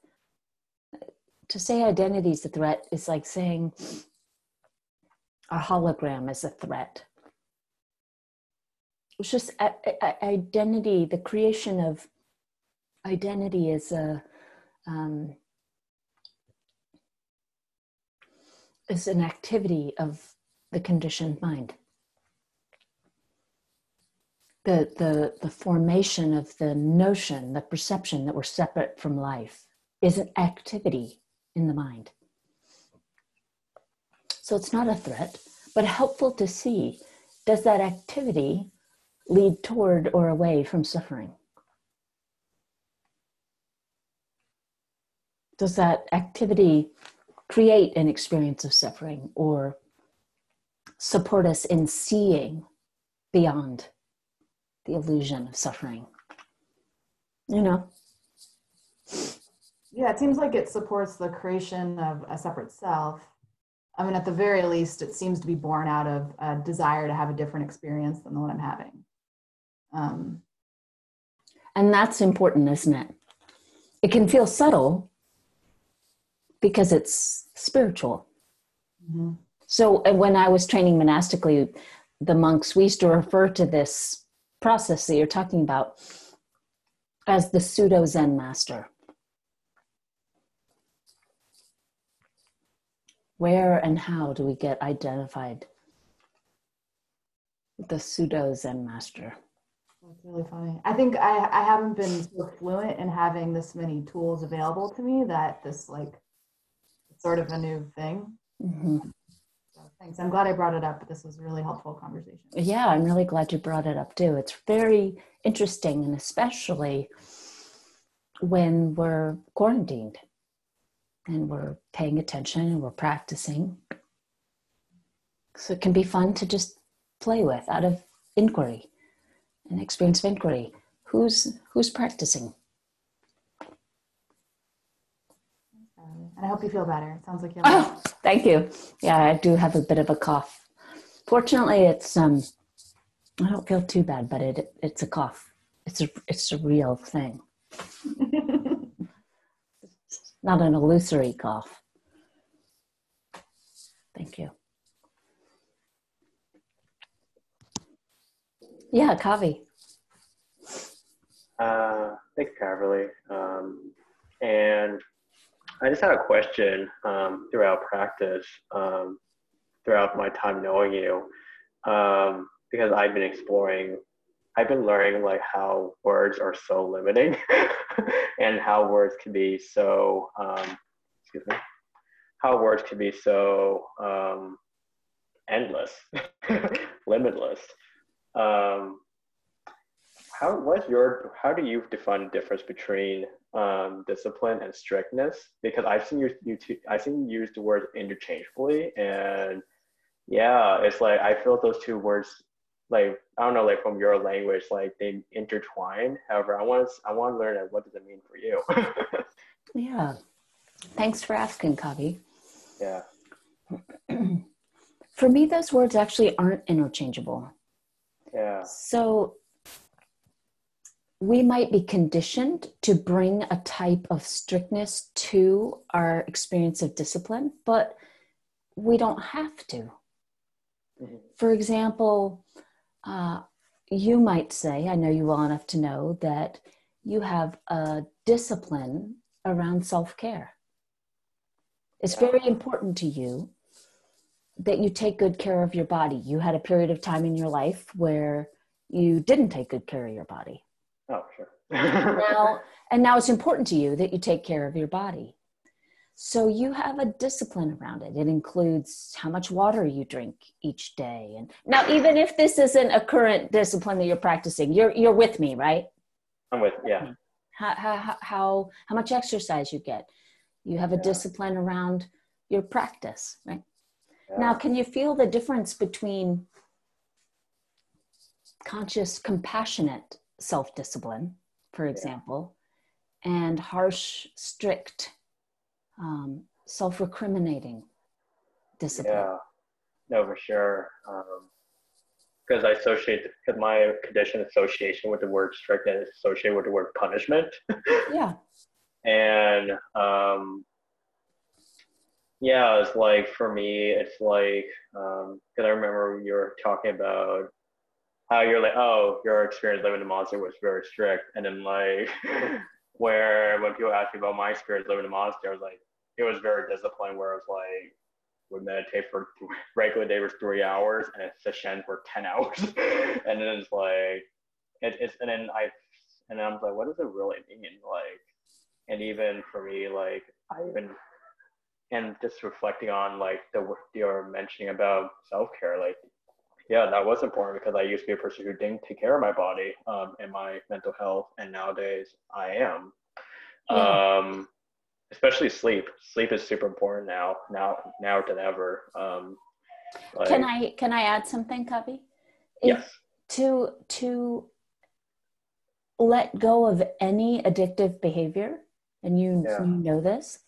To say identity is a threat is like saying a hologram is a threat. It's just identity, the creation of identity is is an activity of the conditioned mind. The formation of the notion, the perception that we're separate from life is an activity in the mind. So it's not a threat, but helpful to see, does that activity lead toward or away from suffering? Does that activity create an experience of suffering or support us in seeing beyond the illusion of suffering? Yeah, it seems like it supports the creation of a separate self. I mean, at the very least, it seems to be born out of a desire to have a different experience than the one I'm having. And that's important, isn't it? It can feel subtle because it's spiritual. Mm-hmm. So when I was training monastically, the monks, we used to refer to this process that you're talking about as the pseudo Zen master. Where and how do we get identified with the pseudo Zen master? That's really funny. I think I haven't been so fluent in having this many tools available to me that this it's sort of a new thing. Mm-hmm. So thanks. I'm glad I brought it up, but this was a really helpful conversation. Yeah, I'm really glad you brought it up too. It's very interesting, and especially when we're quarantined and we're paying attention and we're practicing. So it can be fun to just play with out of inquiry, an experience of inquiry. Who's practicing? And I hope you feel better. It sounds like you're Thank you. Yeah, I do have a bit of a cough. Fortunately, it's I don't feel too bad, but it's a cough. It's a real thing. Not an illusory cough. Thank you. Yeah, Kavi. Thanks, Caverly. And I just had a question throughout practice, throughout my time knowing you, because I've been learning like how words are so limiting and how words can be so, endless, limitless. How do you define the difference between discipline and strictness? Because I've seen you use the words interchangeably, and yeah, it's like I feel those two words, like I don't know, like from your language, like they intertwine. However, I want to learn what does it mean for you. Yeah, thanks for asking, Kavi. Yeah. For me, those words actually aren't interchangeable. Yeah. So we might be conditioned to bring a type of strictness to our experience of discipline, but we don't have to. Mm-hmm. For example, you might say, I know you well enough to know that you have a discipline around self-care. It's very important to you that you take good care of your body. You had a period of time in your life where you didn't take good care of your body. Oh, sure. and now it's important to you that you take care of your body. So you have a discipline around it. It includes how much water you drink each day. And now, even if this isn't a current discipline that you're practicing, you're with me, right? I'm with, yeah. How much exercise you get. You have a discipline around your practice, right? Yeah. Now, can you feel the difference between conscious, compassionate self-discipline, for example, and harsh, strict, self-recriminating discipline? Yeah, no, for sure. Because because my condition association with the word strict is associated with the word punishment. Yeah. And it's like, for me, it's like, because I remember you were talking about how you're like, oh, your experience living in the monastery was very strict. And then like, when people ask me about my experience living in the monastery, I was like, it was very disciplined, where it was like, we meditate for regular day was 3 hours, and it's session for 10 hours. And then it's like, and then I'm like, what does it really mean? Like, and even for me, like, and just reflecting on like you're mentioning about self-care, like, yeah, that was important, because I used to be a person who didn't take care of my body and my mental health, and nowadays I am. Yeah. Especially sleep. Sleep is super important now than ever. Like, can I add something, Kavi? Yes. To let go of any addictive behavior, and you know this,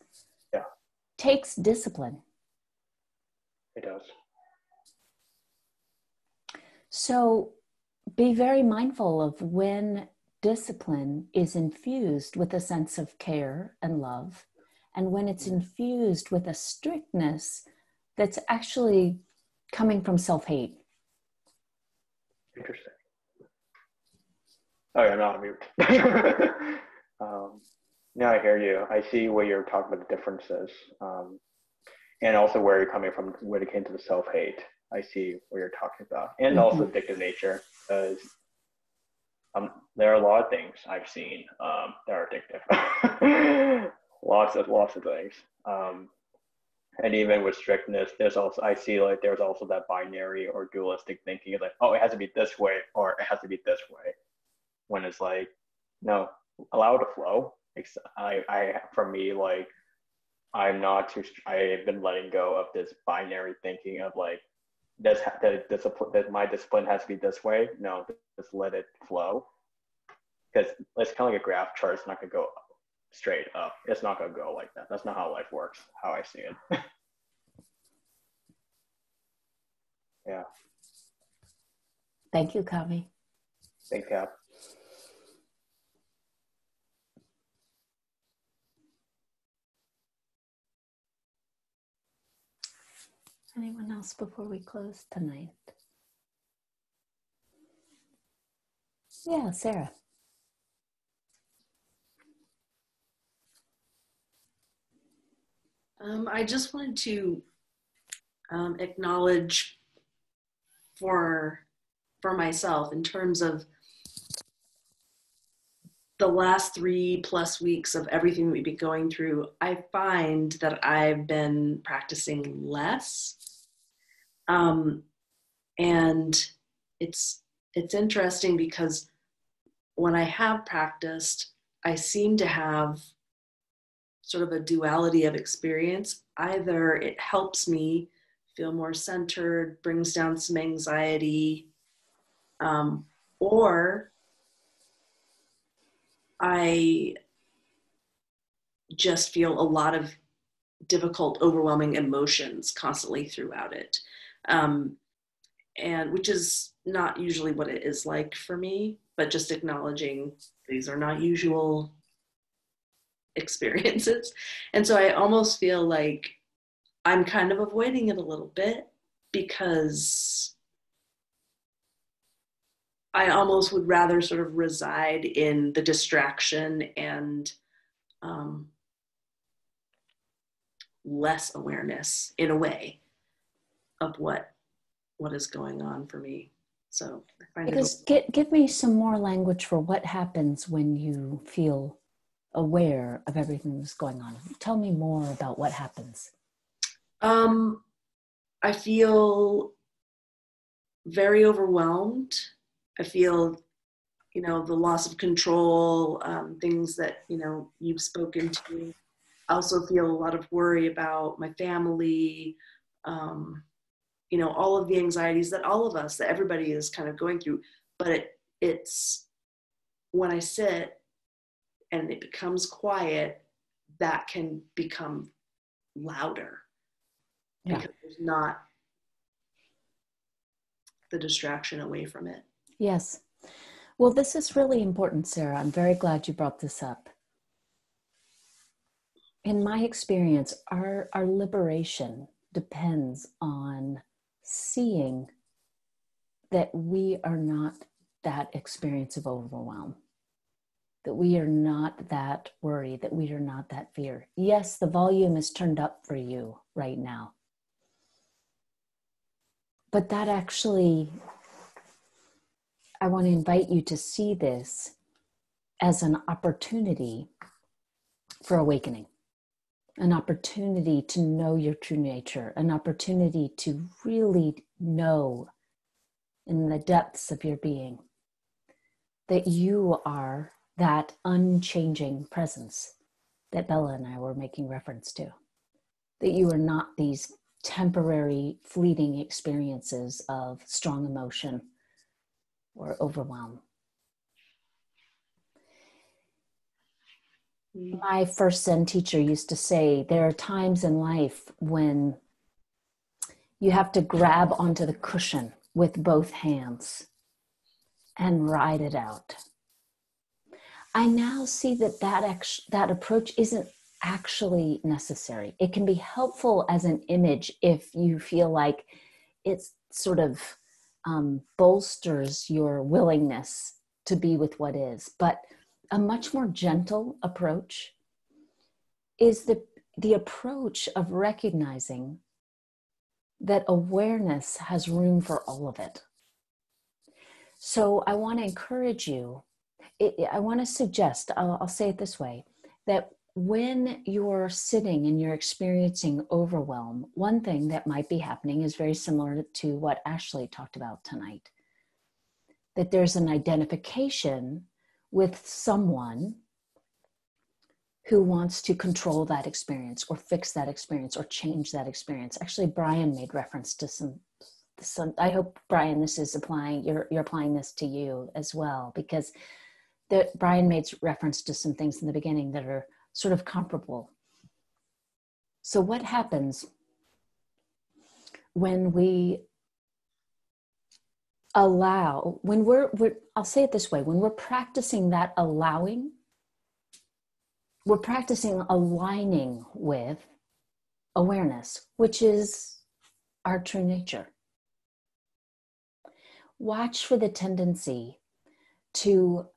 takes discipline. It does. So be very mindful of when discipline is infused with a sense of care and love, and when it's infused with a strictness that's actually coming from self-hate. Interesting. Oh, yeah, I'm not on mute. No, I hear you. I see where you're talking about the differences, and also where you're coming from when it came to the self-hate. I see what you're talking about, and also addictive nature, because there are a lot of things I've seen that are addictive. lots of things, and even with strictness, there's also, I see like there's also that binary or dualistic thinking, like, oh, it has to be this way or it has to be this way, when it's like, no, allow it to flow. For me, like, I've been letting go of this binary thinking of like, that my discipline has to be this way. No, just let it flow, because it's kind of like a graph chart. It's not gonna go straight up. It's not gonna go like that. That's not how life works, how I see it. Yeah. Thank you, Kavi. Thanks, Cap. Anyone else before we close tonight? Yeah, Sarah. I just wanted to acknowledge for myself, in terms of the last 3+ weeks of everything we've been going through, I find that I've been practicing less. And it's interesting, because when I have practiced, I seem to have sort of a duality of experience. Either it helps me feel more centered, brings down some anxiety, or I just feel a lot of difficult, overwhelming emotions constantly throughout it. And which is not usually what it is like for me, but just acknowledging these are not usual experiences. And so I almost feel like I'm kind of avoiding it a little bit, because I almost would rather sort of reside in the distraction and less awareness in a way of what is going on for me. So I find because give me some more language for what happens when you feel aware of everything that's going on. Tell me more about what happens. I feel very overwhelmed. I feel, the loss of control, things that, you've spoken to. I also feel a lot of worry about my family, all of the anxieties that that everybody is kind of going through. But it's when I sit and it becomes quiet, that can become louder. Yeah. Because there's not the distraction away from it. Yes. Well, this is really important, Sarah. I'm very glad you brought this up. In my experience, our liberation depends on seeing that we are not that experience of overwhelm, that we are not that worry, that we are not that fear. Yes, the volume is turned up for you right now. But that actually, I want to invite you to see this as an opportunity for awakening, an opportunity to know your true nature, an opportunity to really know in the depths of your being that you are that unchanging presence that Bella and I were making reference to, that you are not these temporary, fleeting experiences of strong emotion or overwhelm. My first Zen teacher used to say, there are times in life when you have to grab onto the cushion with both hands and ride it out. I now see that approach isn't actually necessary. It can be helpful as an image if you feel like it sort of bolsters your willingness to be with what is. But a much more gentle approach is the approach of recognizing that awareness has room for all of it. So I want to encourage you, I want to suggest, I'll say it this way, that when you're sitting and you're experiencing overwhelm, one thing that might be happening is very similar to what Ashley talked about tonight, that there's an identification with someone who wants to control that experience or fix that experience or change that experience. Actually, Brian made reference to some I hope, Brian, this is applying, you're applying this to you as well, because Brian made reference to some things in the beginning that are sort of comparable. So what happens when we allow, when I'll say it this way, when we're practicing that allowing, we're practicing aligning with awareness, which is our true nature. Watch for the tendency to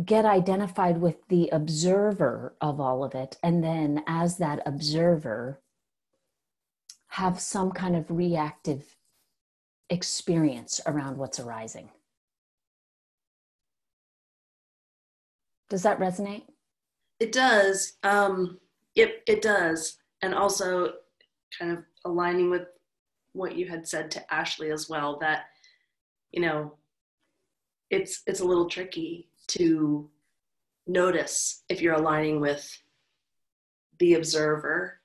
get identified with the observer of all of it, and then as that observer, have some kind of reactive experience around what's arising. Does that resonate? It does. It does. And also kind of aligning with what you had said to Ashley as well, that, it's a little tricky to notice if you're aligning with the observer.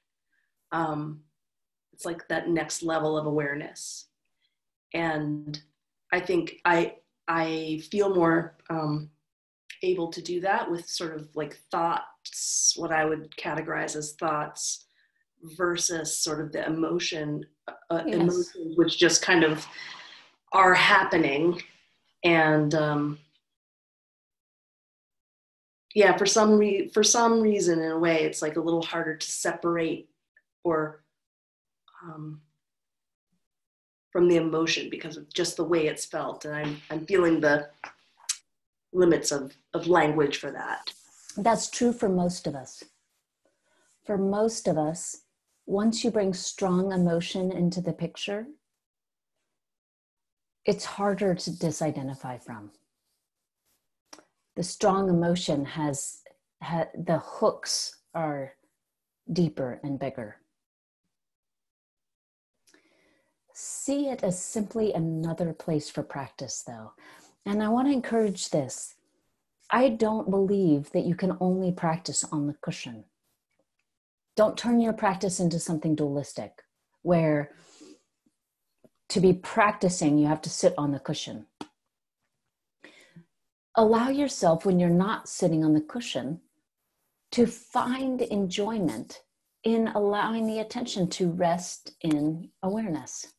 It's like that next level of awareness. And I think I feel more able to do that with sort of like thoughts, what I would categorize as thoughts, versus sort of the emotions, which just kind of are happening. And for some reason, in a way, it's like a little harder to separate or from the emotion because of just the way it's felt. And I'm feeling the limits of language for that. That's true for most of us. for most of us, once you bring strong emotion into the picture, it's harder to disidentify from. The strong emotion has the hooks are deeper and bigger. See it as simply another place for practice, though. And I want to encourage this. I don't believe that you can only practice on the cushion. Don't turn your practice into something dualistic, where to be practicing, you have to sit on the cushion. Allow yourself, when you're not sitting on the cushion, to find enjoyment in allowing the attention to rest in awareness.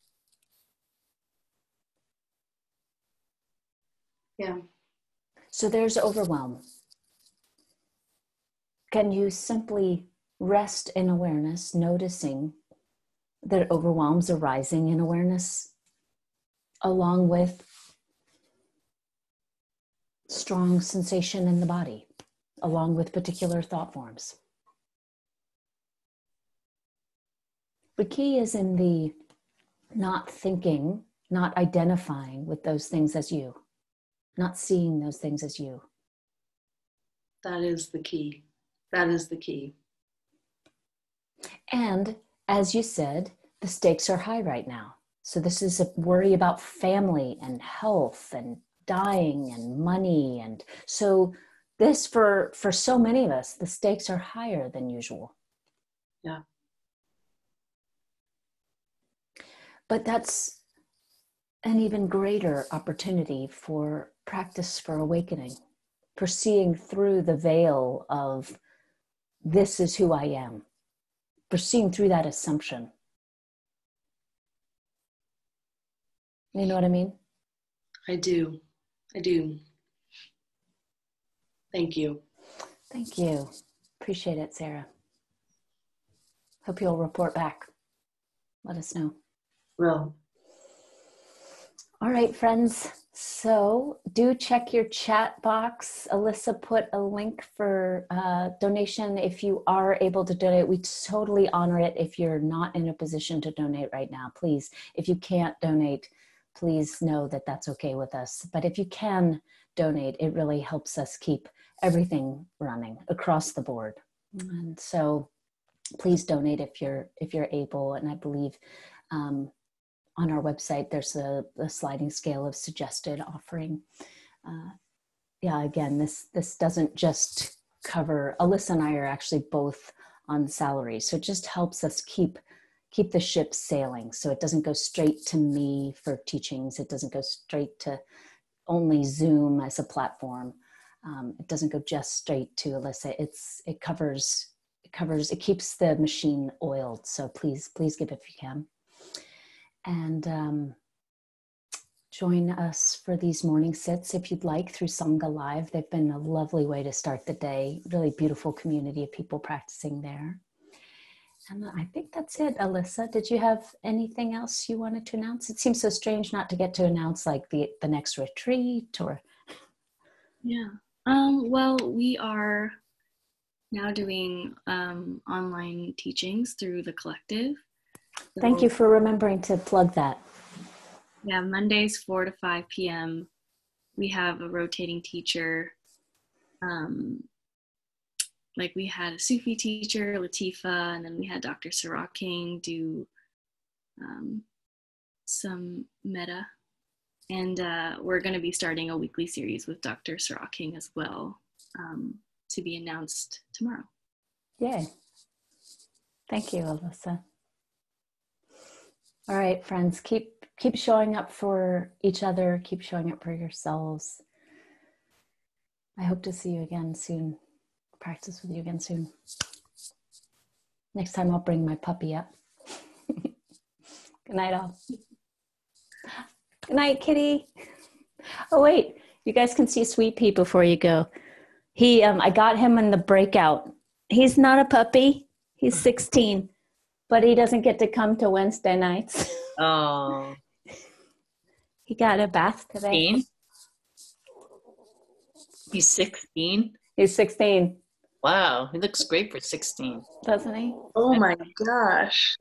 Yeah. So there's overwhelm. Can you simply rest in awareness, noticing that overwhelm's arising in awareness, along with strong sensation in the body, along with particular thought forms? The key is in the not thinking, not identifying with those things as you, not seeing those things as you. That is the key. That is the key. And as you said, the stakes are high right now. So this is a worry about family and health and dying and money. And so this, for so many of us, the stakes are higher than usual. Yeah. But that's an even greater opportunity for practice for awakening, for seeing through the veil of this is who I am, for seeing through that assumption. You know what I mean? I do. I do. Thank you. Thank you. Appreciate it, Sarah. Hope you'll report back. Let us know. Will. All right, friends. So do check your chat box. Alyssa put a link for donation if you are able to donate. We totally honor it if you're not in a position to donate right now. Please, if you can't donate, please know that that's okay with us. But if you can donate, it really helps us keep everything running across the board. And so please donate if you're able. And I believe on our website, there's a sliding scale of suggested offering. Yeah, again, this doesn't just cover, Alyssa and I are actually both on salary. So it just helps us keep the ship sailing. So it doesn't go straight to me for teachings. It doesn't go straight to only Zoom as a platform. It doesn't go just straight to Alyssa. It keeps the machine oiled. So please give if you can. And join us for these morning sits if you'd like through Sangha Live. They've been a lovely way to start the day. Really beautiful community of people practicing there. And I think that's it, Alyssa. Did you have anything else you wanted to announce? It seems so strange not to get to announce like the next retreat or... Yeah. Well, we are now doing online teachings through the collective. So, thank you for remembering to plug that. Yeah, Mondays 4 to 5 p.m. We have a rotating teacher. Like we had a Sufi teacher, Latifa, and then we had Dr. Sarah King do some metta. And we're going to be starting a weekly series with Dr. Sarah King as well, to be announced tomorrow. Yay. Thank you, Alyssa. All right, friends, keep showing up for each other. Keep showing up for yourselves. I hope to see you again soon. Practice with you again soon. Next time I'll bring my puppy up. Good night, all. Good night, kitty. Oh, wait, you guys can see Sweet Pea before you go. I got him in the breakout. He's not a puppy. He's 16. But he doesn't get to come to Wednesday nights. Oh. He got a bath today. 16? He's 16? He's 16. Wow, he looks great for 16. Doesn't he? Oh my gosh.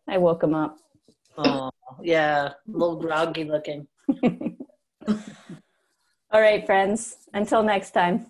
I woke him up. Oh, yeah, a little groggy looking. All right, friends. Until next time.